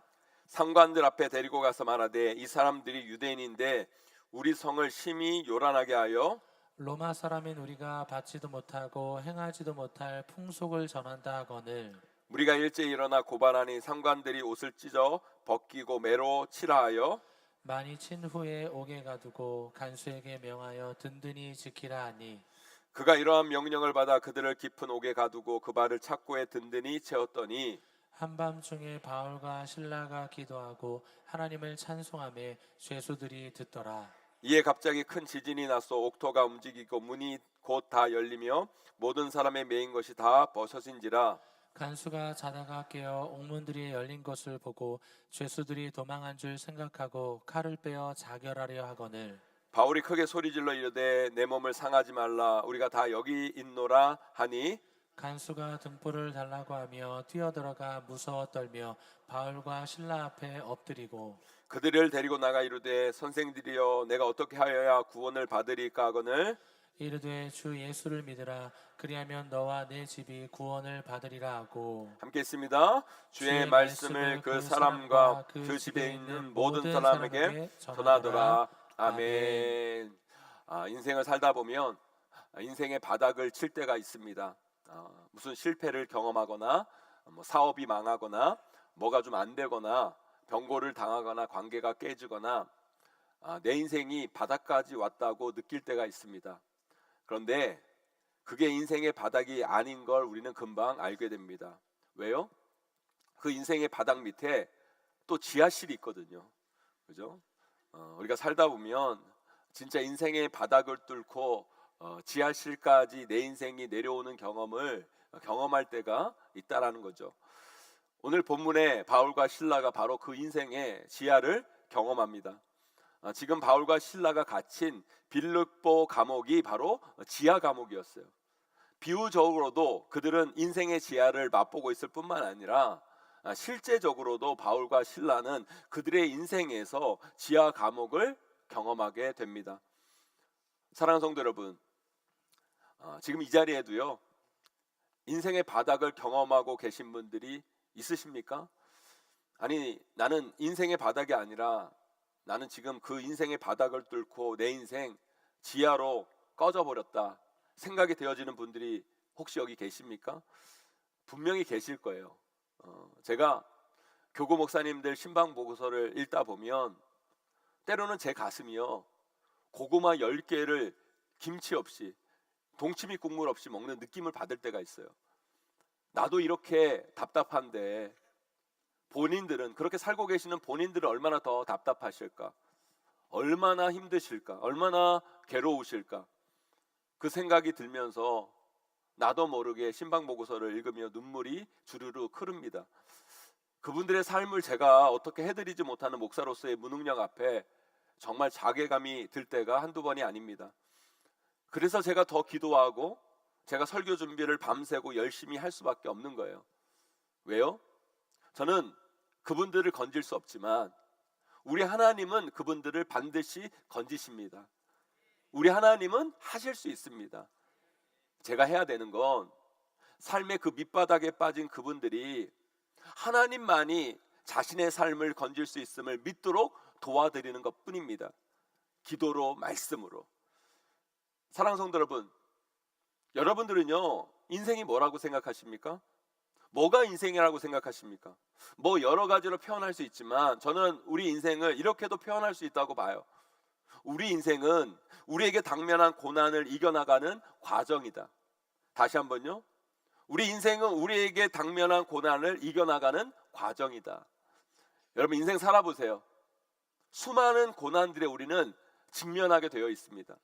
상관들 앞에 데리고 가서 말하되 이 사람들이 유대인인데 우리 성을 심히 요란하게 하여 로마 사람인 우리가 받지도 못하고 행하지도 못할 풍속을 전한다 하거늘 우리가 일제히 일어나 고발하니 상관들이 옷을 찢어 벗기고 매로 치라 하여 많이 친 후에 옥에 가두고 간수에게 명하여 든든히 지키라 하니 그가 이러한 명령을 받아 그들을 깊은 옥에 가두고 그 발을 착고에 든든히 채웠더니 한밤중에 바울과 신라가 기도하고 하나님을 찬송하며 죄수들이 듣더라. 이에 갑자기 큰 지진이 나서 옥토가 움직이고 문이 곧 다 열리며 모든 사람의 메인 것이 다 벗어진지라. 간수가 자다가 깨어 옥문들이 열린 것을 보고 죄수들이 도망한 줄 생각하고 칼을 빼어 자결하려 하거늘 바울이 크게 소리질러 이르되 내 몸을 상하지 말라 우리가 다 여기 있노라 하니 간수가 등불을 달라고 하며 뛰어들어가 무서워 떨며 바울과 신라 앞에 엎드리고 그들을 데리고 나가 이르되 선생들이여 내가 어떻게 하여야 구원을 받으리까 하거늘 이르되 주 예수를 믿으라. 그리하면 너와 내 집이 구원을 받으리라 하고 함께 했습니다. 주의 말씀을 그 사람과 그 집에 있는 모든 사람에게 전하더라. 아멘. 인생을 살다 보면 인생의 바닥을 칠 때가 있습니다. 무슨 실패를 경험하거나 사업이 망하거나 뭐가 좀 안 되거나 병고를 당하거나 관계가 깨지거나 내 인생이 바닥까지 왔다고 느낄 때가 있습니다. 그런데 그게 인생의 바닥이 아닌 걸 우리는 금방 알게 됩니다. 왜요? 그 인생의 바닥 밑에 또 지하실이 있거든요. 그죠? 우리가 살다 보면 진짜 인생의 바닥을 뚫고 지하실까지 내 인생이 내려오는 경험을 경험할 때가 있다라는 거죠. 오늘 본문에 바울과 실라가 바로 그 인생의 지하를 경험합니다. 지금 바울과 실라가 갇힌 빌립보 감옥이 바로 지하 감옥이었어요. 비유적으로도 그들은 인생의 지하를 맛보고 있을 뿐만 아니라 실제적으로도 바울과 실라는 그들의 인생에서 지하 감옥을 경험하게 됩니다. 사랑하는 성도 여러분, 지금 이 자리에도요 인생의 바닥을 경험하고 계신 분들이 있으십니까? 아니, 나는 인생의 바닥이 아니라 나는 지금 그 인생의 바닥을 뚫고 내 인생 지하로 꺼져버렸다 생각이 되어지는 분들이 혹시 여기 계십니까? 분명히 계실 거예요. 제가 교구 목사님들 신방 보고서를 읽다 보면 때로는 제 가슴이요 고구마 10개를 김치 없이 동치미 국물 없이 먹는 느낌을 받을 때가 있어요. 나도 이렇게 답답한데 본인들은, 그렇게 살고 계시는 본인들은 얼마나 더 답답하실까, 얼마나 힘드실까, 얼마나 괴로우실까, 그 생각이 들면서 나도 모르게 신방보고서를 읽으며 눈물이 주르륵 흐릅니다. 그분들의 삶을 제가 어떻게 해드리지 못하는 목사로서의 무능력 앞에 정말 자괴감이 들 때가 한두 번이 아닙니다. 그래서 제가 더 기도하고 제가 설교 준비를 밤새고 열심히 할 수밖에 없는 거예요. 왜요? 저는 그분들을 건질 수 없지만 우리 하나님은 그분들을 반드시 건지십니다. 우리 하나님은 하실 수 있습니다. 제가 해야 되는 건 삶의 그 밑바닥에 빠진 그분들이 하나님만이 자신의 삶을 건질 수 있음을 믿도록 도와드리는 것 뿐입니다. 기도로, 말씀으로. 사랑하는 성도 여러분, 여러분들은요 인생이 뭐라고 생각하십니까? 뭐가 인생이라고 생각하십니까? 뭐 여러 가지로 표현할 수 있지만 저는 우리 인생을 이렇게도 표현할 수 있다고 봐요. 우리 인생은 우리에게 당면한 고난을 이겨나가는 과정이다. 다시 한번요, 우리 인생은 우리에게 당면한 고난을 이겨나가는 과정이다. 여러분 인생 살아보세요. 수많은 고난들에 우리는 직면하게 되어 있습니다.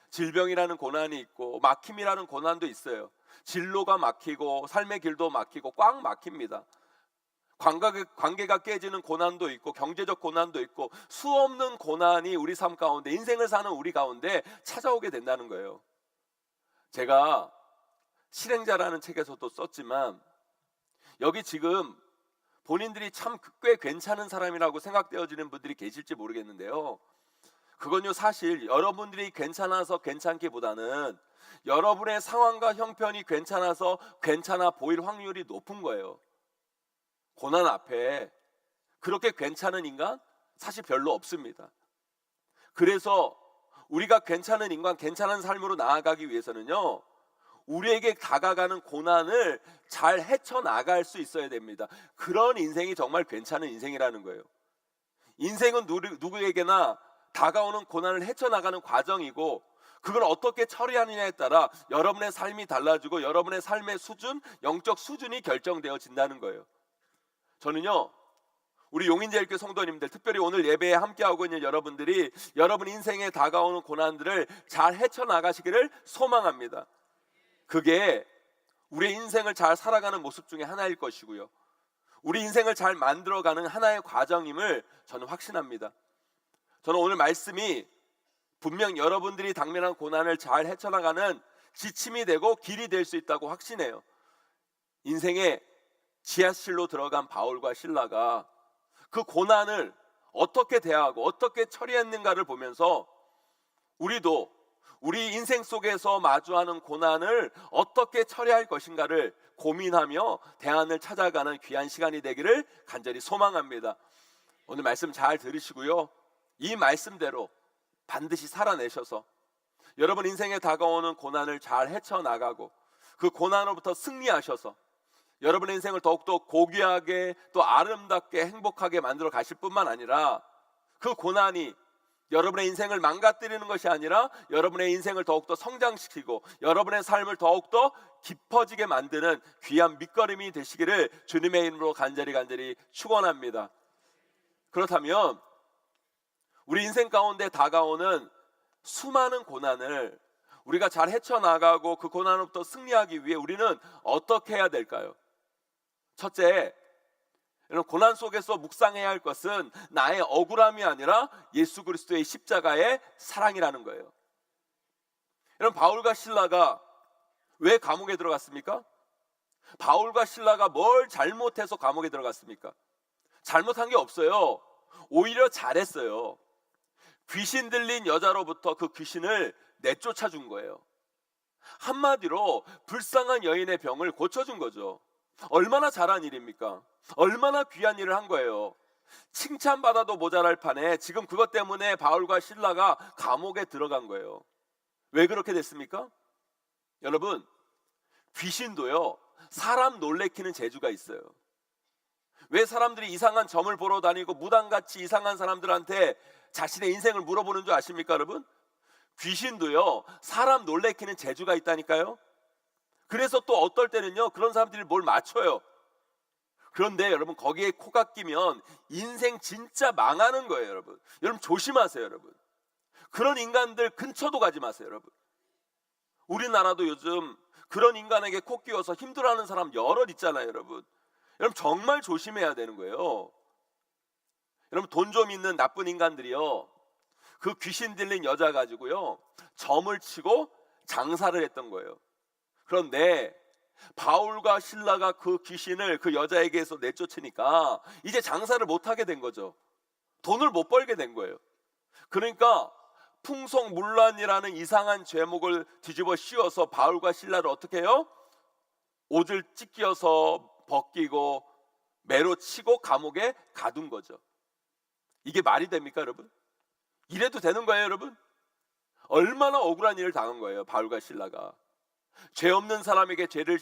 질병이라는 고난이 있고 막힘이라는 고난도 있어요. 진로가 막히고 삶의 길도 막히고 꽉 막힙니다. 관계가 깨지는 고난도 있고 경제적 고난도 있고 수없는 고난이 우리 삶 가운데, 인생을 사는 우리 가운데 찾아오게 된다는 거예요. 제가 실행자라는 책에서도 썼지만 여기 지금 본인들이 참 꽤 괜찮은 사람이라고 생각되어지는 분들이 계실지 모르겠는데요, 그건요 사실 여러분들이 괜찮아서 괜찮기보다는 여러분의 상황과 형편이 괜찮아서 괜찮아 보일 확률이 높은 거예요. 고난 앞에 그렇게 괜찮은 인간 사실 별로 없습니다. 그래서 우리가 괜찮은 인간, 괜찮은 삶으로 나아가기 위해서는요 우리에게 다가가는 고난을 잘 헤쳐나갈 수 있어야 됩니다. 그런 인생이 정말 괜찮은 인생이라는 거예요. 인생은 누구에게나 다가오는 고난을 헤쳐나가는 과정이고 그걸 어떻게 처리하느냐에 따라 여러분의 삶이 달라지고 여러분의 삶의 수준, 영적 수준이 결정되어진다는 거예요. 저는요 우리 용인제일교회 성도님들, 특별히 오늘 예배에 함께하고 있는 여러분들이 여러분 인생에 다가오는 고난들을 잘 헤쳐나가시기를 소망합니다. 그게 우리의 인생을 잘 살아가는 모습 중에 하나일 것이고요, 우리 인생을 잘 만들어가는 하나의 과정임을 저는 확신합니다. 저는 오늘 말씀이 분명 여러분들이 당면한 고난을 잘 헤쳐나가는 지침이 되고 길이 될 수 있다고 확신해요. 인생의 지하실로 들어간 바울과 실라가 그 고난을 어떻게 대하고 어떻게 처리했는가를 보면서 우리도 우리 인생 속에서 마주하는 고난을 어떻게 처리할 것인가를 고민하며 대안을 찾아가는 귀한 시간이 되기를 간절히 소망합니다. 오늘 말씀 잘 들으시고요, 이 말씀대로 반드시 살아내셔서 여러분 인생에 다가오는 고난을 잘 헤쳐나가고 그 고난으로부터 승리하셔서 여러분의 인생을 더욱더 고귀하게 또 아름답게 행복하게 만들어 가실 뿐만 아니라 그 고난이 여러분의 인생을 망가뜨리는 것이 아니라 여러분의 인생을 더욱더 성장시키고 여러분의 삶을 더욱더 깊어지게 만드는 귀한 밑거름이 되시기를 주님의 이름으로 간절히 축원합니다. 그렇다면 우리 인생 가운데 다가오는 수많은 고난을 우리가 잘 헤쳐나가고 그 고난으로부터 승리하기 위해 우리는 어떻게 해야 될까요? 첫째, 여러분 고난 속에서 묵상해야 할 것은 나의 억울함이 아니라 예수 그리스도의 십자가의 사랑이라는 거예요. 여러분 바울과 실라가 왜 감옥에 들어갔습니까? 바울과 실라가 뭘 잘못해서 감옥에 들어갔습니까? 잘못한 게 없어요. 오히려 잘했어요. 귀신 들린 여자로부터 그 귀신을 내쫓아 준 거예요. 한마디로 불쌍한 여인의 병을 고쳐준 거죠. 얼마나 잘한 일입니까? 얼마나 귀한 일을 한 거예요. 칭찬받아도 모자랄 판에 지금 그것 때문에 바울과 실라가 감옥에 들어간 거예요. 왜 그렇게 됐습니까? 여러분, 귀신도요 사람 놀래키는 재주가 있어요. 왜 사람들이 이상한 점을 보러 다니고 무당같이 이상한 사람들한테 자신의 인생을 물어보는 줄 아십니까 여러분? 귀신도요 사람 놀래키는 재주가 있다니까요. 그래서 또 어떨 때는요 그런 사람들이 뭘 맞춰요. 그런데 여러분 거기에 코가 끼면 인생 진짜 망하는 거예요. 여러분 조심하세요. 여러분 그런 인간들 근처도 가지 마세요. 여러분 우리나라도 요즘 그런 인간에게 코 끼워서 힘들어하는 사람 여럿 있잖아요. 여러분 정말 조심해야 되는 거예요. 여러분 돈 좀 있는 나쁜 인간들이요 그 귀신 들린 여자 가지고요 점을 치고 장사를 했던 거예요. 그런데 바울과 실라가 그 귀신을 그 여자에게서 내쫓으니까 이제 장사를 못하게 된 거죠. 돈을 못 벌게 된 거예요. 그러니까 풍속문란이라는 이상한 죄목을 뒤집어 씌워서 바울과 실라를 어떻게 해요? 옷을 찢겨서 벗기고 매로 치고 감옥에 가둔 거죠. 이게 말이 됩니까 여러분? 이래도 되는 거예요 여러분? 얼마나 억울한 일을 당한 거예요 바울과 실라가. 죄 없는 사람에게 죄를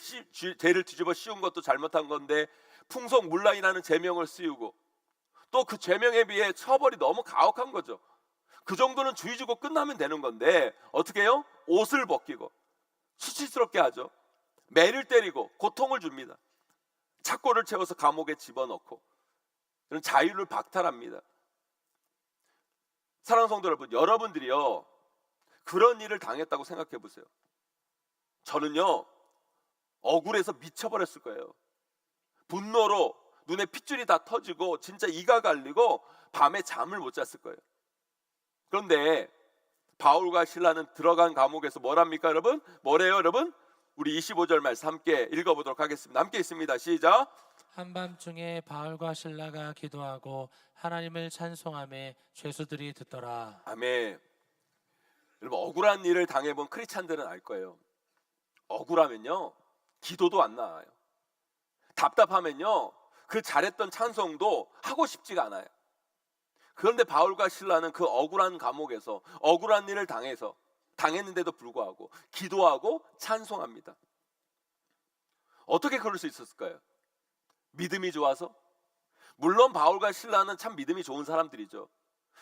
뒤집어 씌운 것도 잘못한 건데 풍속문란이라는 죄명을 씌우고 또 그 죄명에 비해 처벌이 너무 가혹한 거죠. 그 정도는 주의 주고 끝나면 되는 건데 어떻게 해요? 옷을 벗기고 수치스럽게 하죠. 매를 때리고 고통을 줍니다. 착고를 채워서 감옥에 집어넣고 이런 자유를 박탈합니다. 사랑하는 성도 여러분, 여러분들이요 그런 일을 당했다고 생각해 보세요. 저는요 억울해서 미쳐버렸을 거예요. 분노로 눈에 핏줄이 다 터지고 진짜 이가 갈리고 밤에 잠을 못 잤을 거예요. 그런데 바울과 실라는 들어간 감옥에서 뭘 합니까 여러분? 뭐래요 여러분? 우리 25절 말씀 함께 읽어보도록 하겠습니다. 함께 있습니다. 시작. 한밤중에 바울과 실라가 기도하고 하나님을 찬송하며 죄수들이 듣더라. 아멘. 여러분 억울한 일을 당해본 크리스찬들은 알 거예요. 억울하면요 기도도 안 나와요. 답답하면요 그 잘했던 찬송도 하고 싶지가 않아요. 그런데 바울과 실라는 그 억울한 감옥에서 억울한 일을 당했는데도 불구하고 기도하고 찬송합니다. 어떻게 그럴 수 있었을까요? 믿음이 좋아서? 물론 바울과 실라는 참 믿음이 좋은 사람들이죠.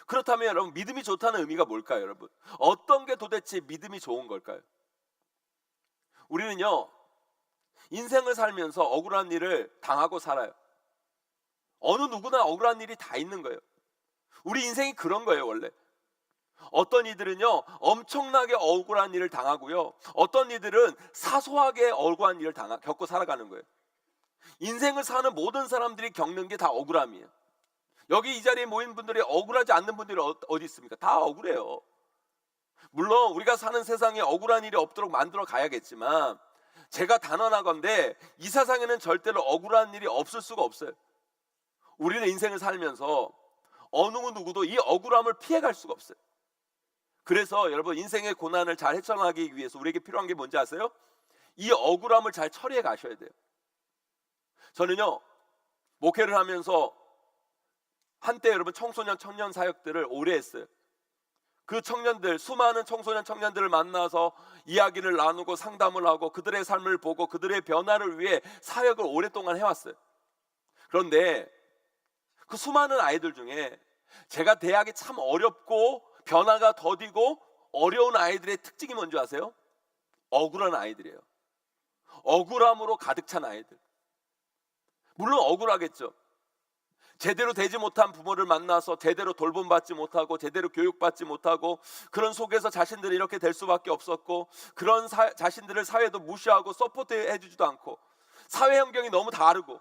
그렇다면 여러분 믿음이 좋다는 의미가 뭘까요 여러분? 어떤 게 도대체 믿음이 좋은 걸까요? 우리는요 인생을 살면서 억울한 일을 당하고 살아요. 어느 누구나 억울한 일이 다 있는 거예요. 우리 인생이 그런 거예요 원래. 어떤 이들은요 엄청나게 억울한 일을 당하고요 어떤 이들은 사소하게 억울한 일을 겪고 살아가는 거예요. 인생을 사는 모든 사람들이 겪는 게 다 억울함이에요. 여기 이 자리에 모인 분들이 억울하지 않는 분들이 어디 있습니까? 다 억울해요. 물론 우리가 사는 세상에 억울한 일이 없도록 만들어 가야겠지만 제가 단언하건대 이 세상에는 절대로 억울한 일이 없을 수가 없어요. 우리는 인생을 살면서 어느 누구도 이 억울함을 피해갈 수가 없어요. 그래서 여러분 인생의 고난을 잘 헤쳐나가기 위해서 우리에게 필요한 게 뭔지 아세요? 이 억울함을 잘 처리해 가셔야 돼요. 저는요 목회를 하면서 한때 여러분 청소년 청년 사역들을 오래 했어요. 그 청년들, 수많은 청소년 청년들을 만나서 이야기를 나누고 상담을 하고 그들의 삶을 보고 그들의 변화를 위해 사역을 오랫동안 해왔어요. 그런데 그 수많은 아이들 중에 제가 대학이 참 어렵고 변화가 더디고 어려운 아이들의 특징이 뭔지 아세요? 억울한 아이들이에요. 억울함으로 가득 찬 아이들. 물론 억울하겠죠. 제대로 되지 못한 부모를 만나서 제대로 돌봄받지 못하고 제대로 교육받지 못하고 그런 속에서 자신들이 이렇게 될 수밖에 없었고 그런 자신들을 사회도 무시하고 서포트해 주지도 않고 사회 환경이 너무 다르고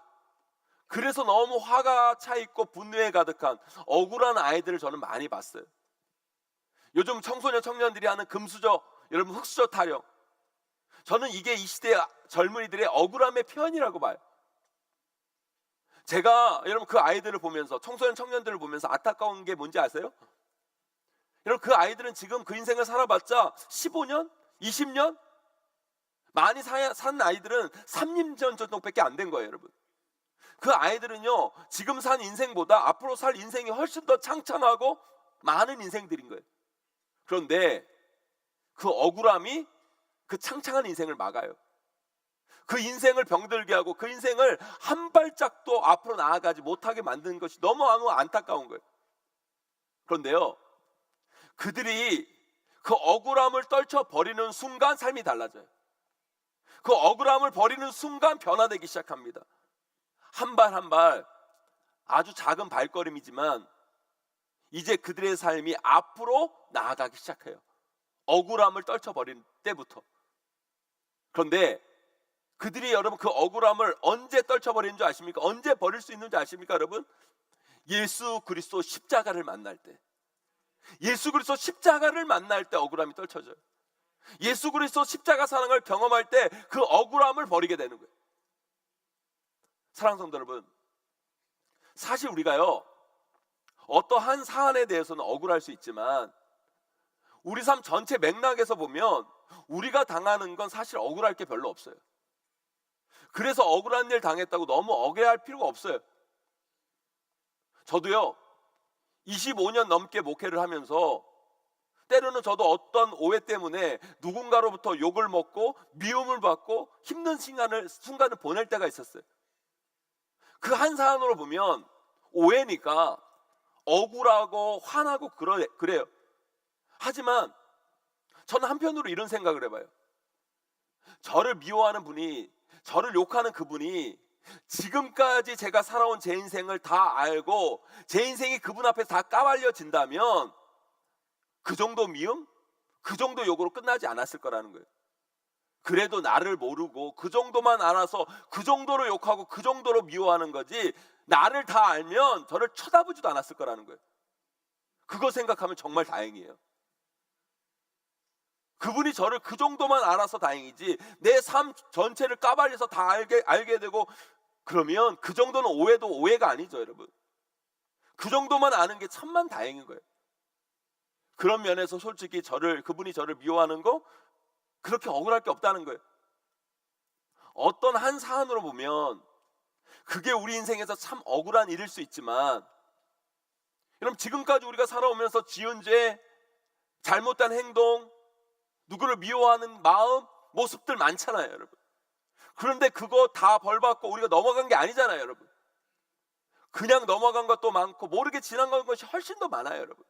그래서 너무 화가 차 있고 분노에 가득한 억울한 아이들을 저는 많이 봤어요. 요즘 청소년 청년들이 하는 금수저, 여러분 흑수저 타령, 저는 이게 이 시대 젊은이들의 억울함의 표현이라고 봐요. 제가 여러분 그 아이들을 보면서 청소년 청년들을 보면서 안타까운 게 뭔지 아세요? 여러분 그 아이들은 지금 그 인생을 살아봤자 15년? 20년? 많이 산 아이들은 3년 정도밖에 안 된 거예요 여러분. 그 아이들은요 지금 산 인생보다 앞으로 살 인생이 훨씬 더 창창하고 많은 인생들인 거예요. 그런데 그 억울함이 그 창창한 인생을 막아요. 그 인생을 병들게 하고 그 인생을 한 발짝도 앞으로 나아가지 못하게 만드는 것이 너무 안타까운 거예요. 그런데요 그들이 그 억울함을 떨쳐버리는 순간 삶이 달라져요. 그 억울함을 버리는 순간 변화되기 시작합니다. 한 발 한 발 아주 작은 발걸음이지만 이제 그들의 삶이 앞으로 나아가기 시작해요. 억울함을 떨쳐버린 때부터. 그런데 그들이 여러분 그 억울함을 언제 떨쳐버리는 줄 아십니까? 언제 버릴 수 있는 줄 아십니까 여러분? 예수 그리스도 십자가를 만날 때. 예수 그리스도 십자가를 만날 때 억울함이 떨쳐져요. 예수 그리스도 십자가 사랑을 경험할 때 그 억울함을 버리게 되는 거예요. 사랑하는 성도 여러분, 사실 우리가요 어떠한 사안에 대해서는 억울할 수 있지만 우리 삶 전체 맥락에서 보면 우리가 당하는 건 사실 억울할 게 별로 없어요. 그래서 억울한 일 당했다고 너무 억울할 필요가 없어요. 저도요 25년 넘게 목회를 하면서 때로는 저도 어떤 오해 때문에 누군가로부터 욕을 먹고 미움을 받고 힘든 순간을 보낼 때가 있었어요. 그 한 사안으로 보면 오해니까 억울하고 화나고 그래요. 하지만 저는 한편으로 이런 생각을 해봐요. 저를 미워하는 분이, 저를 욕하는 그분이 지금까지 제가 살아온 제 인생을 다 알고 제 인생이 그분 앞에서 다 까발려진다면 그 정도 미움, 그 정도 욕으로 끝나지 않았을 거라는 거예요. 그래도 나를 모르고 그 정도만 알아서 그 정도로 욕하고 그 정도로 미워하는 거지 나를 다 알면 저를 쳐다보지도 않았을 거라는 거예요. 그거 생각하면 정말 다행이에요. 그분이 저를 그 정도만 알아서 다행이지 내 삶 전체를 까발려서 다 알게 되고 그러면 그 정도는 오해도 오해가 아니죠 여러분. 그 정도만 아는 게 천만 다행인 거예요. 그런 면에서 솔직히 그분이 저를 미워하는 거 그렇게 억울할 게 없다는 거예요. 어떤 한 사안으로 보면 그게 우리 인생에서 참 억울한 일일 수 있지만 여러분 지금까지 우리가 살아오면서 지은 죄, 잘못된 행동, 누구를 미워하는 마음, 모습들 많잖아요 여러분. 그런데 그거 다 벌받고 우리가 넘어간 게 아니잖아요 여러분. 그냥 넘어간 것도 많고 모르게 지나간 것이 훨씬 더 많아요 여러분.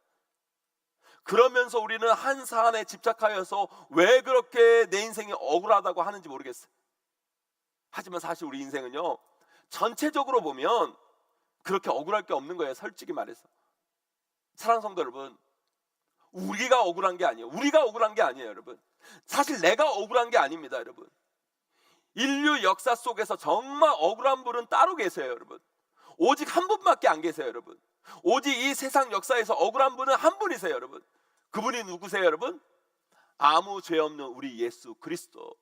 그러면서 우리는 한 사안에 집착하여서 왜 그렇게 내 인생이 억울하다고 하는지 모르겠어요. 하지만 사실 우리 인생은요 전체적으로 보면 그렇게 억울할 게 없는 거예요. 솔직히 말해서. 사랑하는 성도 여러분, 우리가 억울한 게 아니에요. 우리가 억울한 게 아니에요 여러분. 사실 내가 억울한 게 아닙니다 여러분. 인류 역사 속에서 정말 억울한 분은 따로 계세요 여러분. 오직 한 분밖에 안 계세요 여러분. 오직 이 세상 역사에서 억울한 분은 한 분이세요 여러분. 그분이 누구세요 여러분? 아무 죄 없는 우리 예수 그리스도,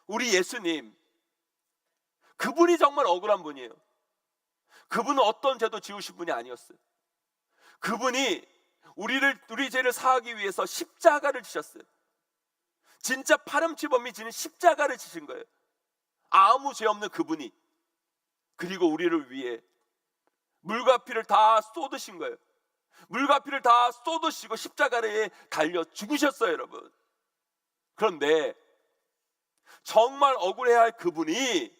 우리 예수님. 그분이 정말 억울한 분이에요. 그분은 어떤 죄도 지으신 분이 아니었어요. 그분이 우리 죄를 사하기 위해서 십자가를 지셨어요. 진짜 파렴치범이 지는 십자가를 지신 거예요. 아무 죄 없는 그분이. 그리고 우리를 위해 물과 피를 다 쏟으신 거예요. 물과 피를 다 쏟으시고 십자가에 달려 죽으셨어요, 여러분. 그런데 정말 억울해야 할 그분이,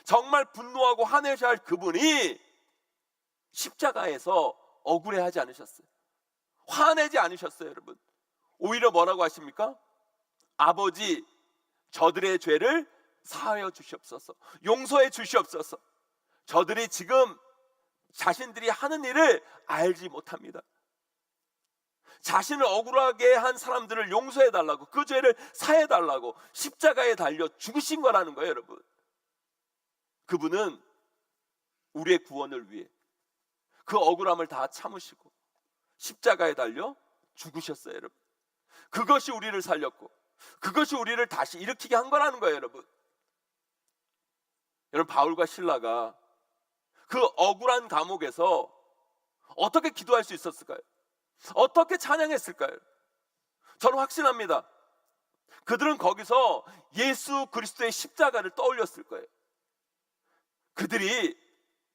정말 분노하고 화내셔야 할 그분이 십자가에서 억울해하지 않으셨어요. 화내지 않으셨어요, 여러분. 오히려 뭐라고 하십니까? 아버지, 저들의 죄를 사하여 주시옵소서, 용서해 주시옵소서. 저들이 지금 자신들이 하는 일을 알지 못합니다. 자신을 억울하게 한 사람들을 용서해 달라고, 그 죄를 사해 달라고 십자가에 달려 죽으신 거라는 거예요, 여러분. 그분은 우리의 구원을 위해 그 억울함을 다 참으시고 십자가에 달려 죽으셨어요, 여러분. 그것이 우리를 살렸고 그것이 우리를 다시 일으키게 한 거라는 거예요, 여러분. 여러분, 바울과 실라가 그 억울한 감옥에서 어떻게 기도할 수 있었을까요? 어떻게 찬양했을까요? 저는 확신합니다. 그들은 거기서 예수 그리스도의 십자가를 떠올렸을 거예요. 그들이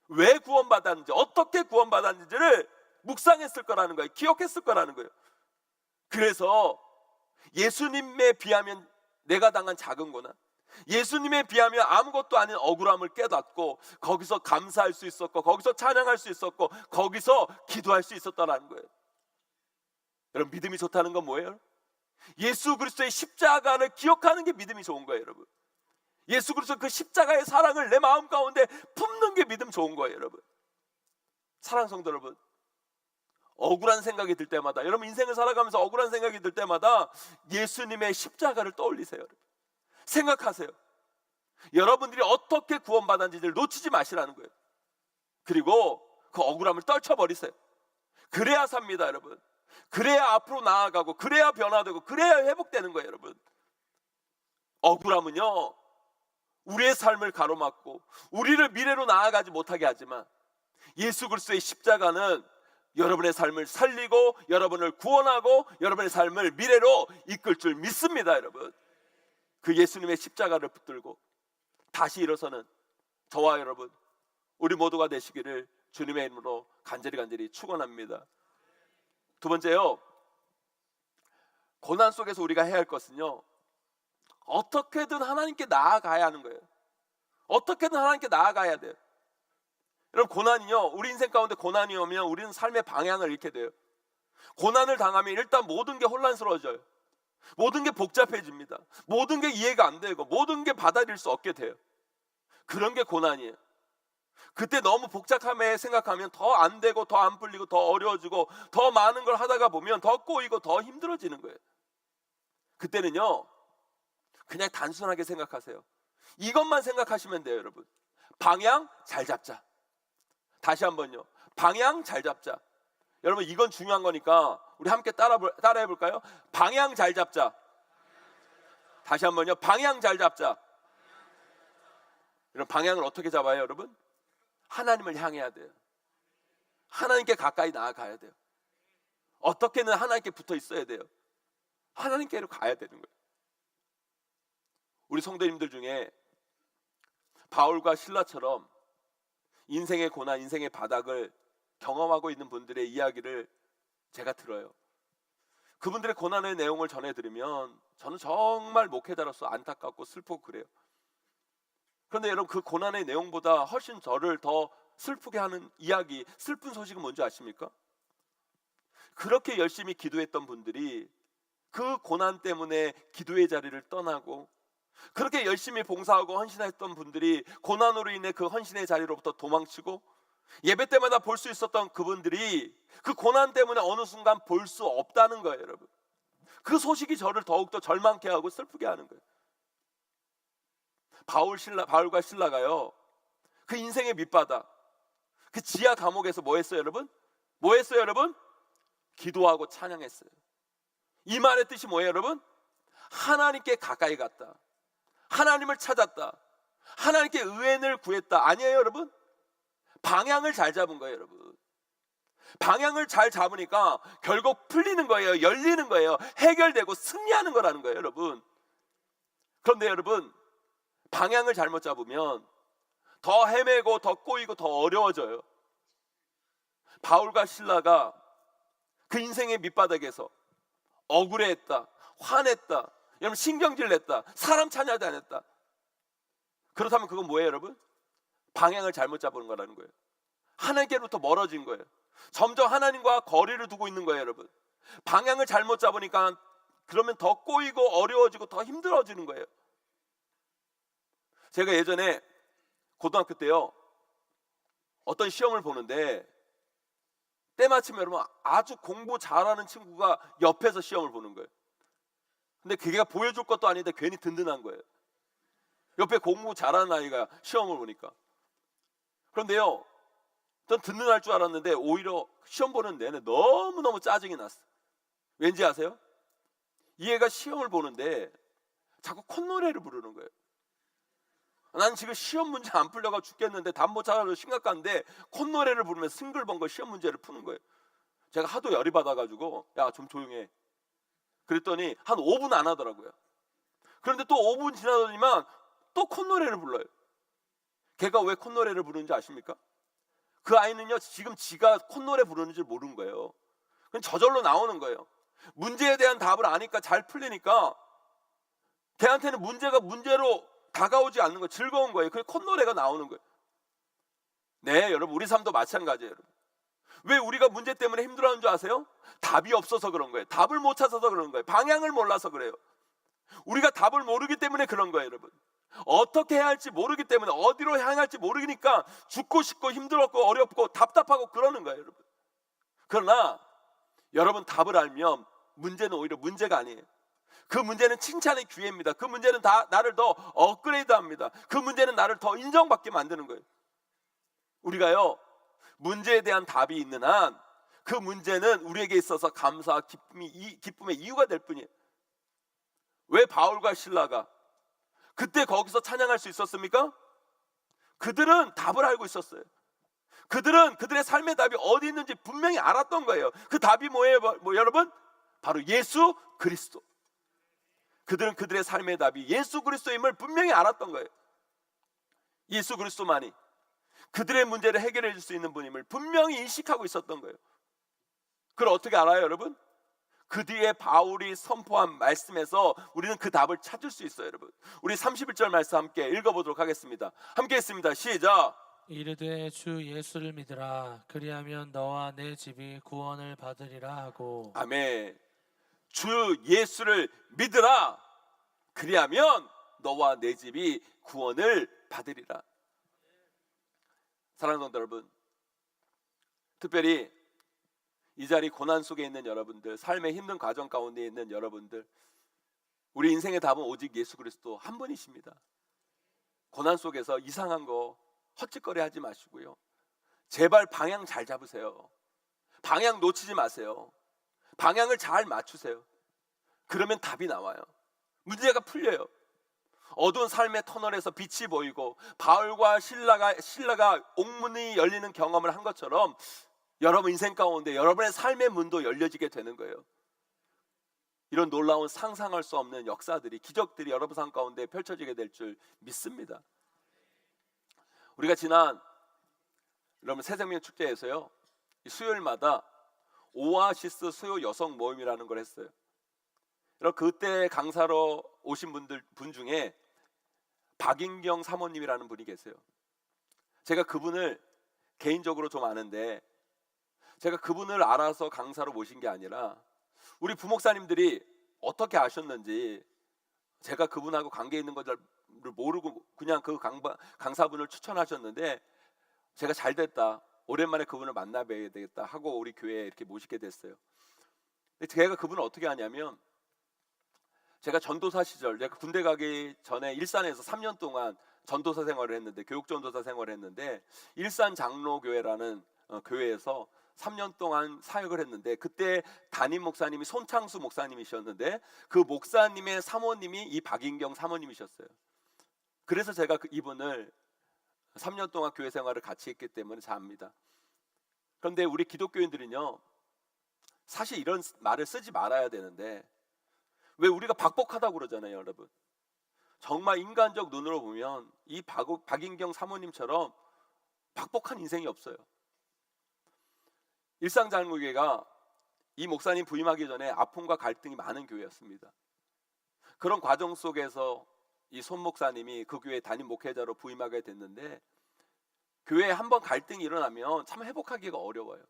왜 구원받았는지, 어떻게 구원받았는지를 묵상했을 거라는 거예요. 기억했을 거라는 거예요. 그래서 예수님에 비하면 내가 당한 작은 고난, 예수님에 비하면 아무것도 아닌 억울함을 깨닫고 거기서 감사할 수 있었고, 거기서 찬양할 수 있었고, 거기서 기도할 수 있었다는 거예요. 여러분, 믿음이 좋다는 건 뭐예요? 예수 그리스도의 십자가를 기억하는 게 믿음이 좋은 거예요, 여러분. 예수 그리스도 그 십자가의 사랑을 내 마음 가운데 품는 게 믿음 좋은 거예요, 여러분. 사랑하는 성도 여러분, 억울한 생각이 들 때마다, 여러분 인생을 살아가면서 억울한 생각이 들 때마다 예수님의 십자가를 떠올리세요, 여러분. 생각하세요. 여러분들이 어떻게 구원받았는지를 놓치지 마시라는 거예요. 그리고 그 억울함을 떨쳐버리세요. 그래야 삽니다, 여러분. 그래야 앞으로 나아가고, 그래야 변화되고, 그래야 회복되는 거예요, 여러분. 억울함은요, 우리의 삶을 가로막고 우리를 미래로 나아가지 못하게 하지만, 예수 그리스도의 십자가는 여러분의 삶을 살리고 여러분을 구원하고 여러분의 삶을 미래로 이끌 줄 믿습니다, 여러분. 그 예수님의 십자가를 붙들고 다시 일어서는 저와 여러분, 우리 모두가 되시기를 주님의 이름으로 간절히 축원합니다. 두 번째요, 고난 속에서 우리가 해야 할 것은요, 어떻게든 하나님께 나아가야 하는 거예요. 어떻게든 하나님께 나아가야 돼요. 여러분, 고난이요, 우리 인생 가운데 고난이 오면 우리는 삶의 방향을 잃게 돼요. 고난을 당하면 일단 모든 게 혼란스러워져요. 모든 게 복잡해집니다. 모든 게 이해가 안 되고 모든 게 받아들일 수 없게 돼요. 그런 게 고난이에요. 그때 너무 복잡함에 생각하면 더 안 되고 더 안 풀리고 더 어려워지고 더 많은 걸 하다가 보면 더 꼬이고 더 힘들어지는 거예요. 그때는요, 그냥 단순하게 생각하세요. 이것만 생각하시면 돼요, 여러분. 방향 잘 잡자. 다시 한번요, 방향 잘 잡자. 여러분, 이건 중요한 거니까 우리 함께 따라해 볼까요? 방향 잘 잡자. 다시 한번요, 방향 잘 잡자. 여러분, 방향을 어떻게 잡아요, 여러분? 하나님을 향해야 돼요. 하나님께 가까이 나아가야 돼요. 어떻게든 하나님께 붙어 있어야 돼요. 하나님께로 가야 되는 거예요. 우리 성도님들 중에 바울과 실라처럼 인생의 고난, 인생의 바닥을 경험하고 있는 분들의 이야기를 제가 들어요. 그분들의 고난의 내용을 전해드리면 저는 정말 목회자로서 안타깝고 슬프고 그래요. 그런데 여러분, 그 고난의 내용보다 훨씬 저를 더 슬프게 하는 이야기, 슬픈 소식은 뭔지 아십니까? 그렇게 열심히 기도했던 분들이 그 고난 때문에 기도의 자리를 떠나고, 그렇게 열심히 봉사하고 헌신했던 분들이 고난으로 인해 그 헌신의 자리로부터 도망치고, 예배 때마다 볼 수 있었던 그분들이 그 고난 때문에 어느 순간 볼 수 없다는 거예요, 여러분. 그 소식이 저를 더욱더 절망케 하고 슬프게 하는 거예요. 바울과 실라가요, 그 인생의 밑바닥, 그 지하 감옥에서 뭐 했어요, 여러분? 뭐 했어요, 여러분? 기도하고 찬양했어요. 이 말의 뜻이 뭐예요, 여러분? 하나님께 가까이 갔다, 하나님을 찾았다, 하나님께 의엔을 구했다, 아니에요, 여러분? 방향을 잘 잡은 거예요, 여러분. 방향을 잘 잡으니까 결국 풀리는 거예요. 열리는 거예요. 해결되고 승리하는 거라는 거예요, 여러분. 그런데 여러분, 방향을 잘못 잡으면 더 헤매고 더 꼬이고 더 어려워져요. 바울과 실라가 그 인생의 밑바닥에서 억울해했다, 화냈다, 여러분 신경질 냈다, 사람 찬양다녔다. 그렇다면 그건 뭐예요, 여러분? 방향을 잘못 잡은 거라는 거예요. 하나님께로부터 멀어진 거예요. 점점 하나님과 거리를 두고 있는 거예요, 여러분. 방향을 잘못 잡으니까 그러면 더 꼬이고 어려워지고 더 힘들어지는 거예요. 제가 예전에 고등학교 때요, 어떤 시험을 보는데 때마침 여러분 아주 공부 잘하는 친구가 옆에서 시험을 보는 거예요. 근데 그게 보여줄 것도 아닌데 괜히 든든한 거예요. 옆에 공부 잘하는 아이가 시험을 보니까. 그런데요, 전 든든할 줄 알았는데 오히려 시험 보는 내내 너무너무 짜증이 났어. 왠지 아세요? 이 애가 시험을 보는데 자꾸 콧노래를 부르는 거예요. 난 지금 시험 문제 안 풀려가 죽겠는데 답 못 찾아서 심각한데 콧노래를 부르면서 싱글벙글 시험 문제를 푸는 거예요. 제가 하도 열이 받아가지고 야 좀 조용해 그랬더니 한 5분 안 하더라고요. 그런데 또 5분 지나더니만 또 콧노래를 불러요. 걔가 왜 콧노래를 부르는지 아십니까? 그 아이는요 지금 지가 콧노래 부르는 줄 모르는 거예요. 그냥 저절로 나오는 거예요. 문제에 대한 답을 아니까 잘 풀리니까 걔한테는 문제가 문제로 다가오지 않는 거 즐거운 거예요. 그 콧노래가 나오는 거예요. 네, 여러분 우리 삶도 마찬가지예요. 여러분. 왜 우리가 문제 때문에 힘들어하는 줄 아세요? 답이 없어서 그런 거예요. 답을 못 찾아서 그런 거예요. 방향을 몰라서 그래요. 우리가 답을 모르기 때문에 그런 거예요, 여러분. 어떻게 해야 할지 모르기 때문에 어디로 향할지 모르니까 죽고 싶고 힘들었고 어렵고 답답하고 그러는 거예요, 여러분. 그러나 여러분 답을 알면 문제는 오히려 문제가 아니에요. 그 문제는 칭찬의 기회입니다. 그 문제는 다 나를 더 업그레이드합니다. 그 문제는 나를 더 인정받게 만드는 거예요. 우리가요 문제에 대한 답이 있는 한 그 문제는 우리에게 있어서 감사와 기쁨의 이유가 될 뿐이에요. 왜 바울과 실라가 그때 거기서 찬양할 수 있었습니까? 그들은 답을 알고 있었어요. 그들은 그들의 삶의 답이 어디 있는지 분명히 알았던 거예요. 그 답이 뭐예요, 여러분? 바로 예수 그리스도. 그들은 그들의 삶의 답이 예수 그리스도임을 분명히 알았던 거예요. 예수 그리스도만이 그들의 문제를 해결해 줄 수 있는 분임을 분명히 인식하고 있었던 거예요. 그걸 어떻게 알아요, 여러분? 그 뒤에 바울이 선포한 말씀에서 우리는 그 답을 찾을 수 있어요, 여러분. 우리 31절 말씀 함께 읽어보도록 하겠습니다. 함께 했습니다. 시작. 이르되 주 예수를 믿으라 그리하면 너와 내 집이 구원을 받으리라 하고. 아멘. 주 예수를 믿으라 그리하면 너와 내 집이 구원을 받으리라. 사랑하는 성도 여러분, 특별히 이 자리 고난 속에 있는 여러분들, 삶의 힘든 과정 가운데 있는 여러분들, 우리 인생의 답은 오직 예수 그리스도 한 분이십니다. 고난 속에서 이상한 거 헛짓거리 하지 마시고요, 제발 방향 잘 잡으세요. 방향 놓치지 마세요. 방향을 잘 맞추세요. 그러면 답이 나와요. 문제가 풀려요. 어두운 삶의 터널에서 빛이 보이고 바울과 실라가 옥문이 열리는 경험을 한 것처럼 여러분 인생 가운데 여러분의 삶의 문도 열려지게 되는 거예요. 이런 놀라운 상상할 수 없는 역사들이, 기적들이 여러분 삶 가운데 펼쳐지게 될 줄 믿습니다. 우리가 지난 여러분 새생명 축제에서요, 수요일마다 오아시스 수요 여성 모임이라는 걸 했어요. 여러분 그때 강사로 오신 분 중에 박인경 사모님이라는 분이 계세요. 제가 그분을 개인적으로 좀 아는데, 제가 그분을 알아서 강사로 모신 게 아니라 우리 부목사님들이 어떻게 아셨는지, 제가 그분하고 관계 있는 것을 모르고 그냥 그 강사분을 추천하셨는데, 제가 잘 됐다, 오랜만에 그분을 만나봐야 되겠다 하고 우리 교회에 이렇게 모시게 됐어요. 근데 제가 그분을 어떻게 아냐면, 제가 전도사 시절, 제가 군대 가기 전에 일산에서 3년 동안 전도사 생활을 했는데, 교육 전도사 생활을 했는데, 일산 장로교회라는 교회에서 3년 동안 사역을 했는데, 그때 담임 목사님이 손창수 목사님이셨는데, 그 목사님의 사모님이 이 박인경 사모님이셨어요. 그래서 제가 이분을 3년 동안 교회 생활을 같이 했기 때문에 잘 압니다. 그런데 우리 기독교인들은요, 사실 이런 말을 쓰지 말아야 되는데 왜 우리가 박복하다고 그러잖아요, 여러분. 정말 인간적 눈으로 보면 이 박인경 사모님처럼 박복한 인생이 없어요. 일상장로교회가 이 목사님 부임하기 전에 아픔과 갈등이 많은 교회였습니다. 그런 과정 속에서 이 손 목사님이 그 교회 담임 목회자로 부임하게 됐는데, 교회에 한번 갈등이 일어나면 참 회복하기가 어려워요.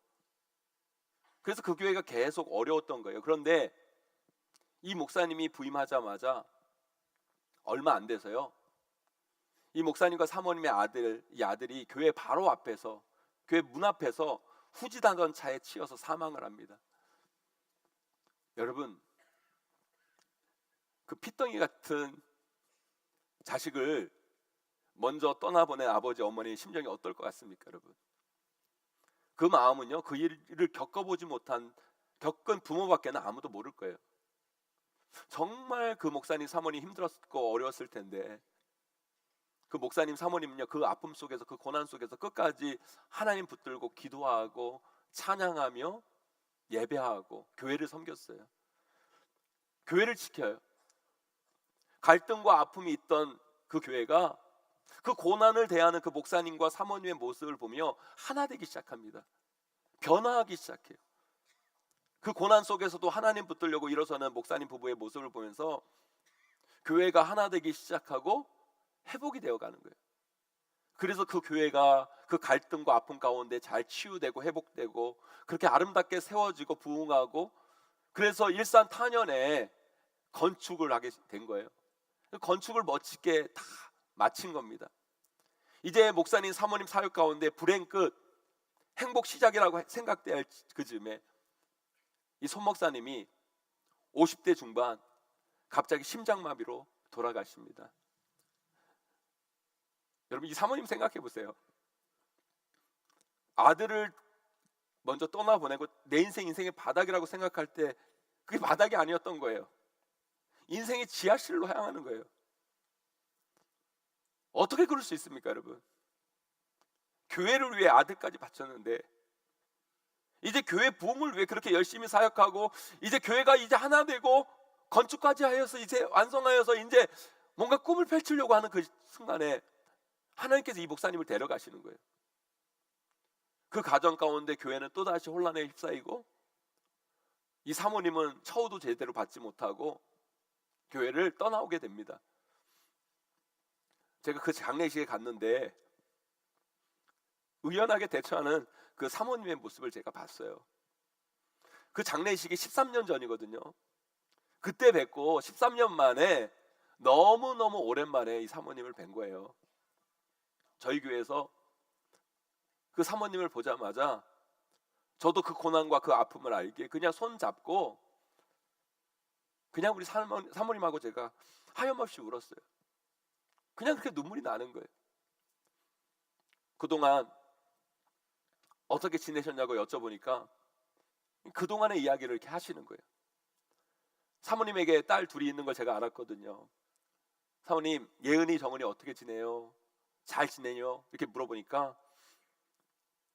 그래서 그 교회가 계속 어려웠던 거예요. 그런데 이 목사님이 부임하자마자 얼마 안 돼서요, 이 목사님과 사모님의 이 아들이 교회 바로 앞에서, 교회 문 앞에서 후진하던 차에 치여서 사망을 합니다. 여러분, 그 피덩이 같은 자식을 먼저 떠나보낸 아버지 어머니의 심정이 어떨 것 같습니까, 여러분? 그 마음은요, 그 일을 겪은 부모밖에는 아무도 모를 거예요. 정말 그 목사님 사모님 힘들었고 어려웠을 텐데, 그 목사님 사모님은요, 그 아픔 속에서, 그 고난 속에서 끝까지 하나님 붙들고 기도하고 찬양하며 예배하고 교회를 섬겼어요. 교회를 지켜요. 갈등과 아픔이 있던 그 교회가 그 고난을 대하는 그 목사님과 사모님의 모습을 보며 하나 되기 시작합니다. 변화하기 시작해요. 그 고난 속에서도 하나님 붙들려고 일어서는 목사님 부부의 모습을 보면서 교회가 하나 되기 시작하고 회복이 되어가는 거예요. 그래서 그 교회가 그 갈등과 아픔 가운데 잘 치유되고 회복되고 그렇게 아름답게 세워지고 부흥하고, 그래서 일산탄연에 건축을 하게 된 거예요. 건축을 멋지게 다 마친 겁니다. 이제 목사님 사모님 사역 가운데 불행 끝, 행복 시작이라고 생각될 그 즈음에 이 손 목사님이 50대 중반 갑자기 심장마비로 돌아가십니다. 여러분, 이 사모님 생각해 보세요. 아들을 먼저 떠나보내고 내 인생의 바닥이라고 생각할 때 그게 바닥이 아니었던 거예요. 인생의 지하실로 향하는 거예요. 어떻게 그럴 수 있습니까, 여러분? 교회를 위해 아들까지 바쳤는데, 이제 교회 부흥을 위해 그렇게 열심히 사역하고, 이제 교회가 이제 하나 되고 건축까지 하여서 이제 완성하여서 이제 뭔가 꿈을 펼치려고 하는 그 순간에 하나님께서 이 목사님을 데려가시는 거예요. 그 가정 가운데 교회는 또다시 혼란에 휩싸이고, 이 사모님은 처우도 제대로 받지 못하고 교회를 떠나오게 됩니다. 제가 그 장례식에 갔는데 의연하게 대처하는 그 사모님의 모습을 제가 봤어요. 그 장례식이 13년 전이거든요. 그때 뵙고 13년 만에 너무너무 오랜만에 이 사모님을 뵌 거예요. 저희 교회에서 그 사모님을 보자마자 저도 그 고난과 그 아픔을 알기에 그냥 손 잡고 그냥 우리 사모님하고 제가 하염없이 울었어요. 그냥 그렇게 눈물이 나는 거예요. 그동안 어떻게 지내셨냐고 여쭤보니까 그동안의 이야기를 이렇게 하시는 거예요. 사모님에게 딸 둘이 있는 걸 제가 알았거든요. 사모님, 예은이, 정은이 어떻게 지내요? 잘 지내요? 이렇게 물어보니까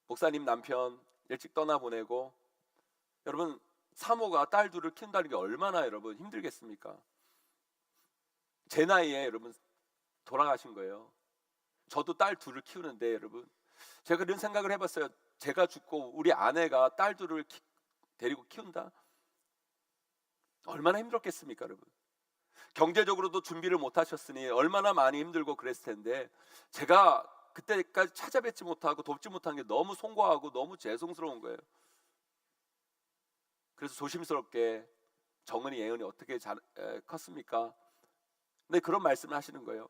목사님 남편 일찍 떠나보내고, 여러분, 사모가 딸 둘을 키운다는 게 얼마나 여러분 힘들겠습니까? 제 나이에 여러분 돌아가신 거예요. 저도 딸 둘을 키우는데 여러분, 제가 그런 생각을 해봤어요. 제가 죽고 우리 아내가 딸 둘을 데리고 키운다? 얼마나 힘들었겠습니까, 여러분? 경제적으로도 준비를 못 하셨으니 얼마나 많이 힘들고 그랬을 텐데, 제가 그때까지 찾아뵙지 못하고 돕지 못한 게 너무 송구하고 너무 죄송스러운 거예요. 그래서 조심스럽게 정은이, 예은이 어떻게 컸습니까? 근데 그런 말씀을 하시는 거예요.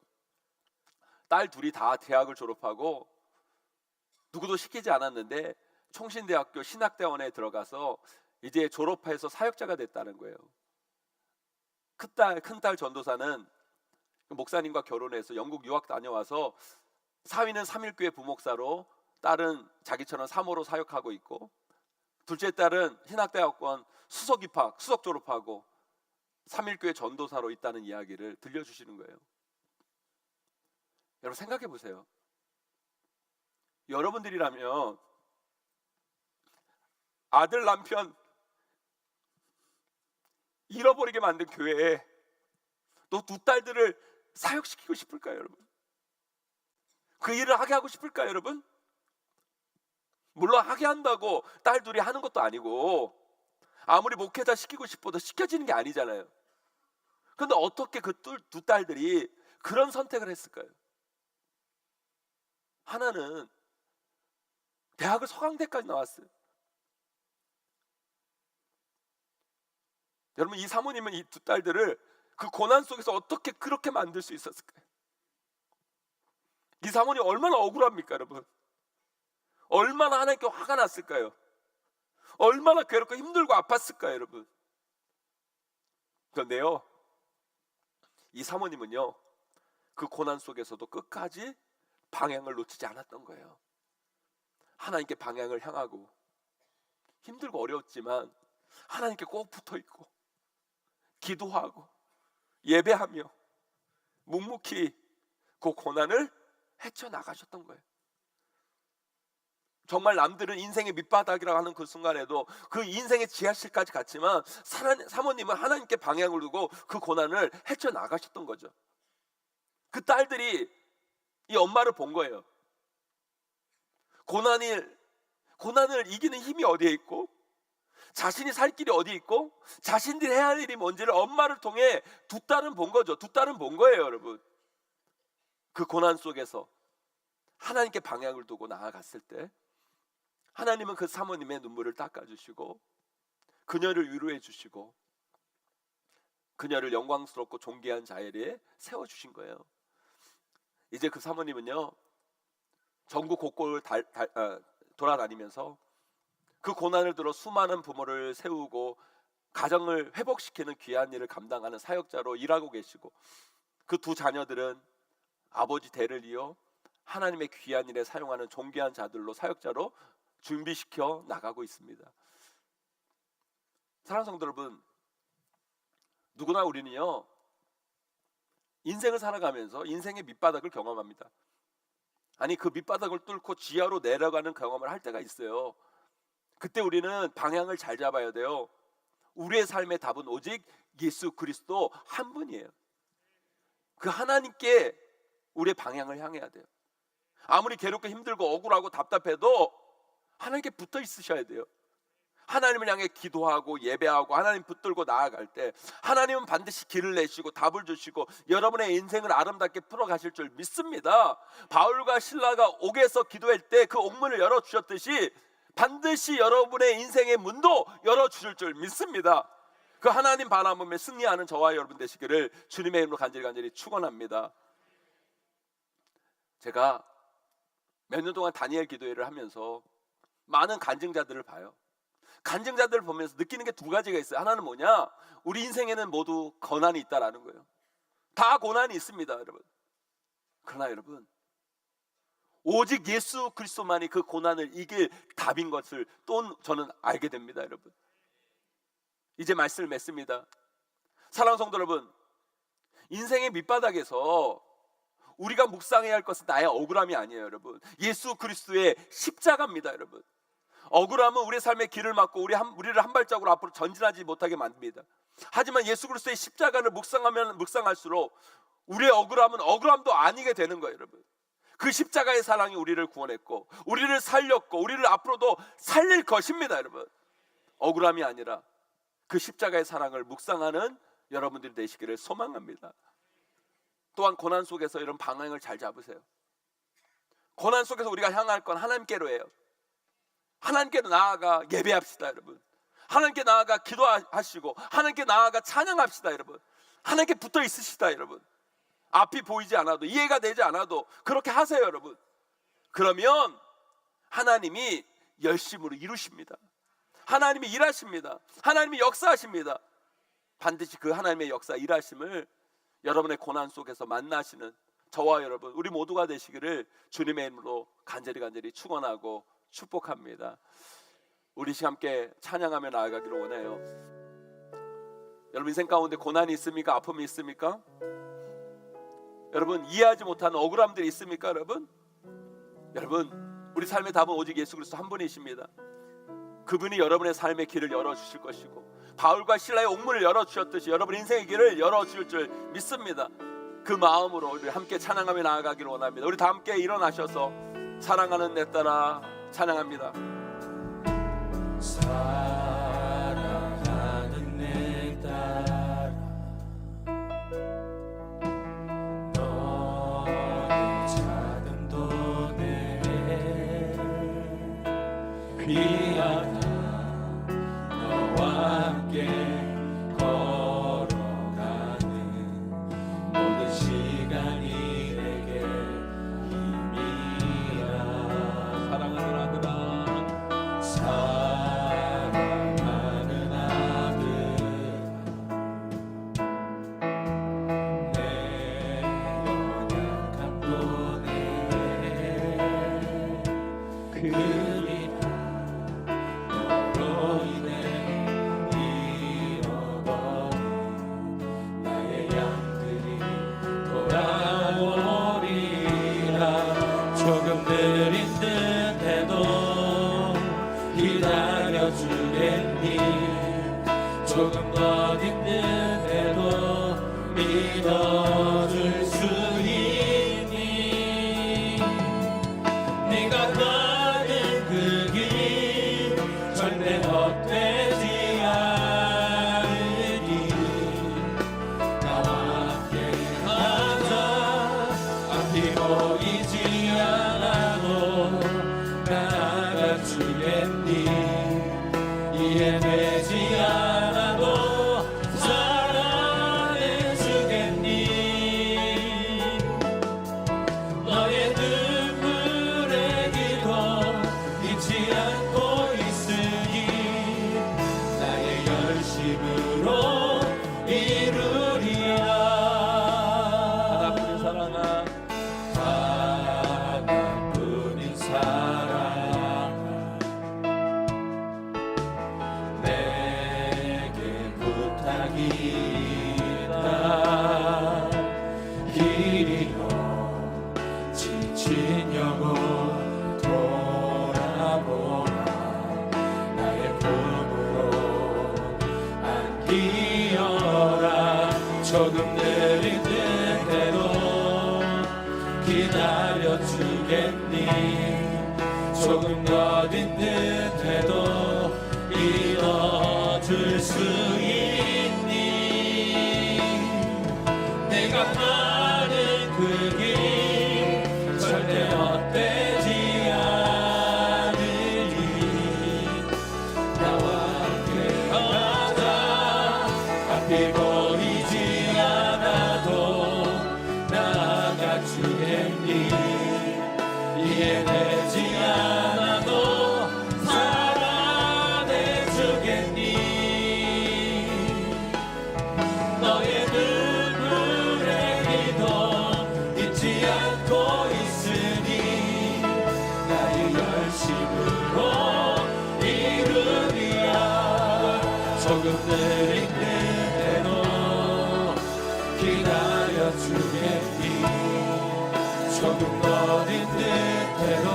딸 둘이 다 대학을 졸업하고 누구도 시키지 않았는데 총신대학교 신학대원에 들어가서 이제 졸업해서 사역자가 됐다는 거예요. 큰딸 전도사는 목사님과 결혼해서 영국 유학 다녀와서 사위는 삼일교회 부목사로, 딸은 자기처럼 사모로 사역하고 있고, 둘째 딸은 신학대학원 수석 입학, 수석 졸업하고 삼일교회 전도사로 있다는 이야기를 들려주시는 거예요. 여러분 생각해 보세요. 여러분들이라면 아들 남편 잃어버리게 만든 교회에 또 두 딸들을 사역시키고 싶을까요, 여러분? 그 일을 하게 하고 싶을까요, 여러분? 물론 하게 한다고 딸 둘이 하는 것도 아니고, 아무리 목회자 시키고 싶어도 시켜지는 게 아니잖아요. 그런데 어떻게 그 두 딸들이 그런 선택을 했을까요? 하나는 대학을 서강대까지 나왔어요. 여러분, 이 사모님은 이 두 딸들을 그 고난 속에서 어떻게 그렇게 만들 수 있었을까요? 이 사모님 얼마나 억울합니까, 여러분? 얼마나 하나님께 화가 났을까요? 얼마나 괴롭고 힘들고 아팠을까요, 여러분? 그런데요, 이 사모님은요, 그 고난 속에서도 끝까지 방향을 놓치지 않았던 거예요. 하나님께 방향을 향하고, 힘들고 어려웠지만 하나님께 꼭 붙어 있고, 기도하고 예배하며 묵묵히 그 고난을 헤쳐나가셨던 거예요. 정말 남들은 인생의 밑바닥이라고 하는 그 순간에도 그 인생의 지하실까지 갔지만 사모님은 하나님께 방향을 두고 그 고난을 헤쳐나가셨던 거죠. 그 딸들이 이 엄마를 본 거예요. 고난을 이기는 힘이 어디에 있고, 자신이 살 길이 어디 있고, 자신들이 해야 할 일이 뭔지를 엄마를 통해 두 딸은 본 거죠. 두 딸은 본 거예요, 여러분. 그 고난 속에서 하나님께 방향을 두고 나아갔을 때 하나님은 그 사모님의 눈물을 닦아주시고 그녀를 위로해 주시고 그녀를 영광스럽고 존귀한 자리에 세워주신 거예요. 이제 그 사모님은요, 전국 곳곳을 돌아다니면서 그 고난을 들어 수많은 부모를 세우고 가정을 회복시키는 귀한 일을 감당하는 사역자로 일하고 계시고, 그 두 자녀들은 아버지 대를 이어 하나님의 귀한 일에 사용하는 존귀한 자들로 사역자로 준비시켜 나가고 있습니다. 사랑하는 성도 여러분, 누구나 우리는요, 인생을 살아가면서 인생의 밑바닥을 경험합니다. 아니, 그 밑바닥을 뚫고 지하로 내려가는 경험을 할 때가 있어요. 그때 우리는 방향을 잘 잡아야 돼요. 우리의 삶의 답은 오직 예수 그리스도 한 분이에요. 그 하나님께 우리의 방향을 향해야 돼요. 아무리 괴롭고 힘들고 억울하고 답답해도 하나님께 붙어 있으셔야 돼요. 하나님을 향해 기도하고 예배하고 하나님 붙들고 나아갈 때 하나님은 반드시 길을 내시고 답을 주시고 여러분의 인생을 아름답게 풀어가실 줄 믿습니다. 바울과 신라가 옥에서 기도할 때 그 옥문을 열어주셨듯이 반드시 여러분의 인생의 문도 열어주실 줄 믿습니다. 그 하나님 바라보며 승리하는 저와 여러분 되시기를 주님의 이름으로 간절히 축원합니다. 제가 몇 년 동안 다니엘 기도회를 하면서 많은 간증자들을 봐요. 간증자들을 보면서 느끼는 게 두 가지가 있어요. 하나는 뭐냐? 우리 인생에는 모두 고난이 있다라는 거예요. 다 고난이 있습니다, 여러분. 그러나 여러분, 오직 예수 그리스도만이 그 고난을 이길 답인 것을 또 저는 알게 됩니다, 여러분. 이제 말씀을 맺습니다. 사랑하는 성도 여러분, 인생의 밑바닥에서 우리가 묵상해야 할 것은 나의 억울함이 아니에요, 여러분. 예수 그리스도의 십자가입니다, 여러분. 억울함은 우리의 삶의 길을 막고 우리를 한 발짝으로 앞으로 전진하지 못하게 만듭니다. 하지만 예수 그리스도의 십자가를 묵상하면 묵상할수록 우리의 억울함은 억울함도 아니게 되는 거예요, 여러분. 그 십자가의 사랑이 우리를 구원했고 우리를 살렸고 우리를 앞으로도 살릴 것입니다, 여러분. 억울함이 아니라 그 십자가의 사랑을 묵상하는 여러분들이 되시기를 소망합니다. 또한 고난 속에서 이런 방향을 잘 잡으세요. 고난 속에서 우리가 향할 건 하나님께로예요. 하나님께로 나아가 예배합시다, 여러분. 하나님께 나아가 기도하시고 하나님께 나아가 찬양합시다, 여러분. 하나님께 붙어 있으시다, 여러분. 앞이 보이지 않아도 이해가 되지 않아도 그렇게 하세요, 여러분. 그러면 하나님이 열심으로 이루십니다. 하나님이 일하십니다. 하나님이 역사하십니다. 반드시 그 하나님의 역사 일하심을 여러분의 고난 속에서 만나시는 저와 여러분 우리 모두가 되시기를 주님의 이름으로 간절히 축원하고 축복합니다. 우리 함께 찬양하며 나아가기를 원해요. 여러분 인생 가운데 고난이 있습니까? 아픔이 있습니까? 여러분 이해하지 못하는 억울함들이 있습니까? 여러분 우리 삶의 답은 오직 예수 그리스도 한 분이십니다. 그분이 여러분의 삶의 길을 열어주실 것이고, 바울과 실라의 옥문을 열어주셨듯이 여러분 인생의 길을 열어줄 줄 믿습니다. 그 마음으로 우리 함께 찬양하며 나아가기를 원합니다. 우리 다 함께 일어나셔서 사랑하는 내 딸아 찬양합니다. 사랑하는 내 딸아, 너의 자금도 내 귀하다. 너와 함께 걸어가는 모든 시간이 내게 힘이라. 사랑하는 아들아, 사랑하는 아들, 내 연약함도 내 그리라. 너로 인해 잃어버린 나의 양들이 돌아오리라. 조금 느린 듯해도 기다려주겠니? 조금 더딘 듯해도 믿어줄 수 있니? 네가 가는 그 길 절대 헛되지 않으니 나와 함께 가자. 앞이 보이지 않아도 나아가주겠니? 이해되지 않아도 사랑해주겠니? 너의 눈물의 기도 잊지 않고 있으니 나의 열심으로 이루리라. 하나뿐인 사랑아, 하나뿐인 사랑아, 내게 부탁이 있다. 길이여 지친 영혼 돌아보라. 나의 품으로 안기어라. 조금 느린 듯해도 기다려주겠니? 조금 더딘 듯해도 믿어줄 수 있니? 내가 가는 그 길 절대 헛되지 않으니 나와 함께 가자. 앞이 보이지 않아도 나아가주겠니? 이해되지 않아도 사랑해주겠니? 너의 눈물의 기도 잊지 않고 있으니 나의 열심으로 이루리라. 조금 느린 듯해도 기다려주겠니? 조금 더딘 듯해도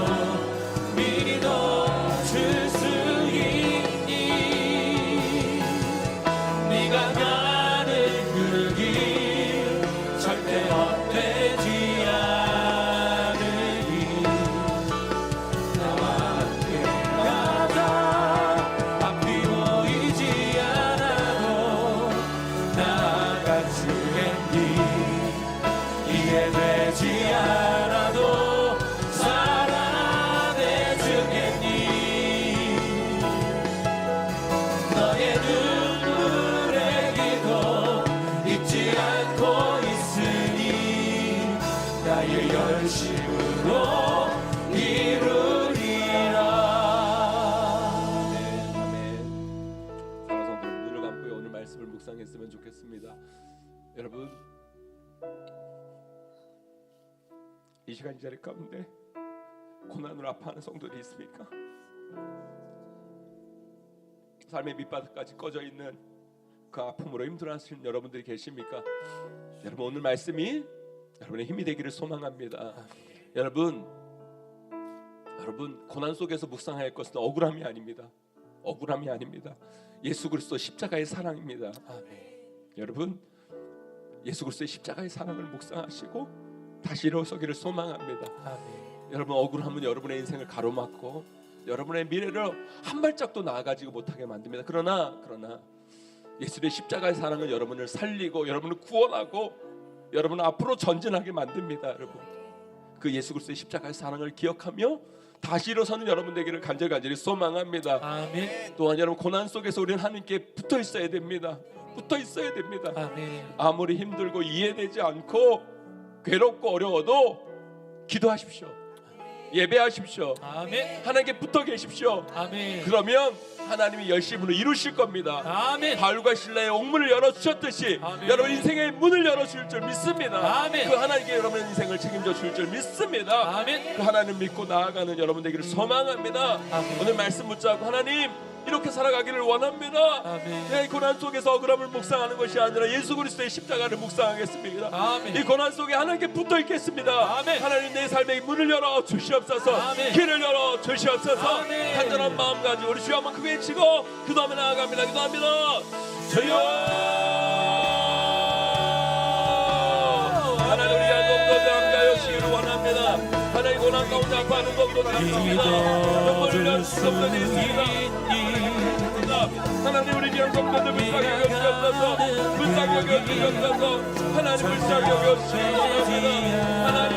믿어줄 수 있니? 네가 가는 그 길 절대 헛되지 않으니 나와 함께 가자. 앞이 보이지 않아도 나아가주겠니? 이해되지 않아도 사랑해주겠니? 너의 눈물의 기도 잊지 않고 있으니 나의 열심으로 이루리라. 아멘. 사랑하는 성도 여러분, 눈을 감고 오늘 말씀을 묵상했으면 좋겠습니다. 여러분, 이 시간 이 자리 가운데 고난으로 아파하는 성도들이 있습니까? 삶의 밑바닥까지 꺼져 있는 그 아픔으로 힘들어하시는 여러분들이 계십니까? 여러분, 오늘 말씀이 여러분의 힘이 되기를 소망합니다. 여러분 고난 속에서 묵상할 것은 억울함이 아닙니다. 억울함이 아닙니다. 예수 그리스도 십자가의 사랑입니다. 아멘. 여러분, 예수 그리스도의 십자가의 사랑을 묵상하시고 다시 일어서기를 소망합니다. 아멘. 여러분, 억울함은 여러분의 인생을 가로막고 여러분의 미래를 한 발짝도 나아가지 못하게 만듭니다. 그러나 예수의 십자가의 사랑은 여러분을 살리고 여러분을 구원하고 여러분을 앞으로 전진하게 만듭니다. 여러분, 그 예수 그리스도의 십자가의 사랑을 기억하며 다시 일어서는 여러분 되기를 간절히 소망합니다. 아멘. 또한 여러분, 고난 속에서 우리는 하나님께 붙어 있어야 됩니다. 붙어 있어야 됩니다. 아멘. 아무리 힘들고 이해되지 않고 괴롭고 어려워도 기도하십시오. 예배하십시오. 아멘. 하나님께 붙어 계십시오. 아멘. 그러면 하나님이 열심으로 이루실 겁니다. 아멘. 바울과 신라의 옥문을 열어주셨듯이 아멘. 여러분 인생의 문을 열어줄 줄 믿습니다. 아멘. 그 하나님께 여러분의 인생을 책임져 줄 줄 믿습니다. 아멘. 그 하나님 믿고 나아가는 여러분 되기를 소망합니다. 아멘. 오늘 말씀 붙잡고 하나님 이렇게 살아가기를 원합니다. 아멘. 내 고난 속에서 억울함을 묵상하는 것이 아니라 예수 그리스도의 십자가를 묵상하겠습니다. 아멘. 이 고난 속에 하나님께 붙어 있겠습니다. 아멘. 하나님, 내 삶의 문을 열어 주시옵소서. 아멘. 길을 열어 주시옵소서. 아멘. 간절한 마음 가지고 우리 주여 한번 크게 외치고 기도하며 나아갑니다. 기도합니다. 주여, 하나님, 우리 한국도 함께하여 주시기를 원합니다. 하나님, 고난 가운데 아파하는 것도 있습니다. 눈물을 흘려 주시옵소서. 하나님, 우리 귀한 성도들 불쌍히 여겨주시옵소서. 불쌍히 여겨주시옵소서. 하나님, 불쌍히 여겨주시기 원합니다. 하나님,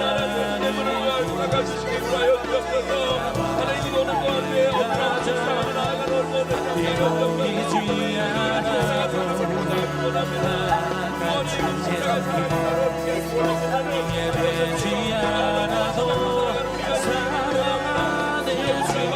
내 문을 열고 나가주시기 바라여 주옵소서. 하나님, 이 오는 가운데 억울함을 불쌍하며 나아가는 모든 함께 여겨주옵소서. 예배지 않아도 사랑하는 주님.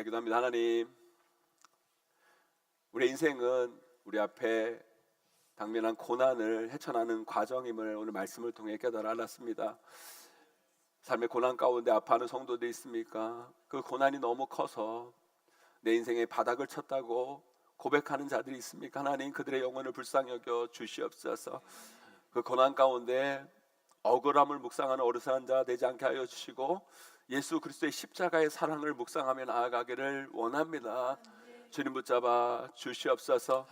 기도합니다. 하나님, 우리 인생은 우리 앞에 당면한 고난을 헤쳐나가는 과정임을 오늘 말씀을 통해 깨달아 알았습니다. 삶의 고난 가운데 아파하는 성도들 있습니까? 그 고난이 너무 커서 내 인생에 바닥을 쳤다고 고백하는 자들이 있습니까? 하나님, 그들의 영혼을 불쌍히 여겨 주시옵소서. 그 고난 가운데 억울함을 묵상하는 어리석은 자 되지 않게 하여 주시고 예수 그리스도의 십자가의 사랑을 묵상하며 나아가기를 원합니다. 주님 붙잡아 주시옵소서.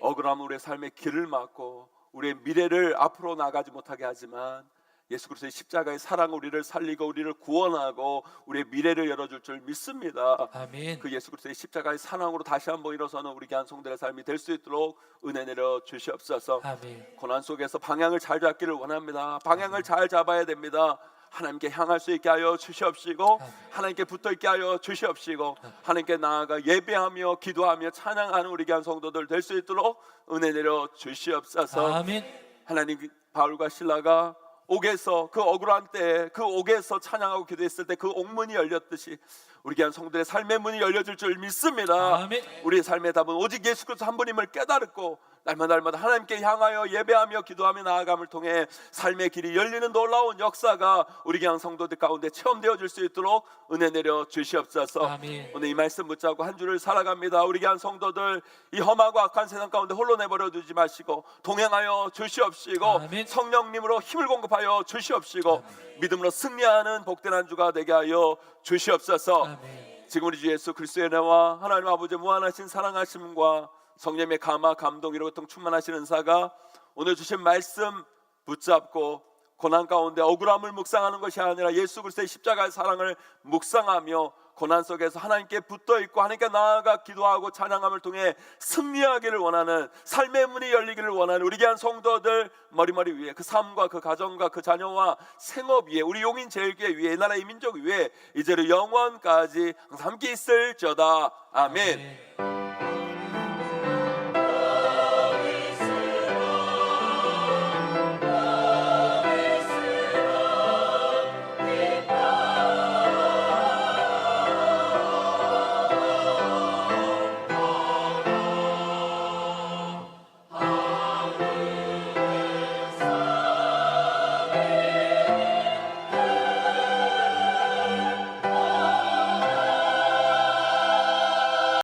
억울함은 우리의 삶의 길을 막고 우리의 미래를 앞으로 나가지 못하게 하지만 예수 그리스도의 십자가의 사랑 우리를 살리고 우리를 구원하고 우리의 미래를 열어줄 줄 믿습니다. 아멘. 그 예수 그리스도의 십자가의 사랑으로 다시 한번 일어서는 우리 귀한 성도의 삶이 될 수 있도록 은혜 내려 주시옵소서. 아멘. 고난 속에서 방향을 잘 잡기를 원합니다. 방향을 잘 잡아야 됩니다. 하나님께 향할 수 있게 하여 주시옵시고 하나님께 붙어 있게 하여 주시옵시고 하나님께 나아가 예배하며 기도하며 찬양하는 우리 귀한 성도들 될 수 있도록 은혜 내려 주시옵소서. 아멘. 하나님, 바울과 실라가 옥에서 그 억울한 때에 그 옥에서 찬양하고 기도했을 때 그 옥문이 열렸듯이 우리 귀한 성도의 삶의 문이 열려질 줄 믿습니다. 아멘. 우리의 삶의 답은 오직 예수 그리스도 한 분임을 깨달고 날마다 하나님께 향하여 예배하며 기도하며 나아감을 통해 삶의 길이 열리는 놀라운 역사가 우리 귀한 성도들 가운데 체험되어질 수 있도록 은혜 내려 주시옵소서. 아멘. 오늘 이 말씀 붙잡고 한 주를 살아갑니다. 우리 귀한 성도들 이 험하고 악한 세상 가운데 홀로 내버려 두지 마시고 동행하여 주시옵시고 아멘. 성령님으로 힘을 공급하여 주시옵시고 믿음으로 승리하는 복된 한 주가 되게 하여 주시옵소서. 아멘. 지금 우리 주 예수 그리스도의 은혜와 하나님 아버지의 무한하신 사랑하심과 성령의 감화 감동 이로 고통 충만하신 은사가 오늘 주신 말씀 붙잡고 고난 가운데 억울함을 묵상하는 것이 아니라 예수 그리스도의 십자가의 사랑을 묵상하며 고난 속에서 하나님께 붙어 있고 하나님께 나아가 기도하고 찬양함을 통해 승리하기를 원하는 삶의 문이 열리기를 원하는 우리 귀한 성도들 머리머리 위에 그 삶과 그 가정과 그 자녀와 생업 위에 우리 용인 제일교회 위에 나라의 민족 위에 이제로 영원까지 항상 함께 있을지어다. 아멘. 아멘.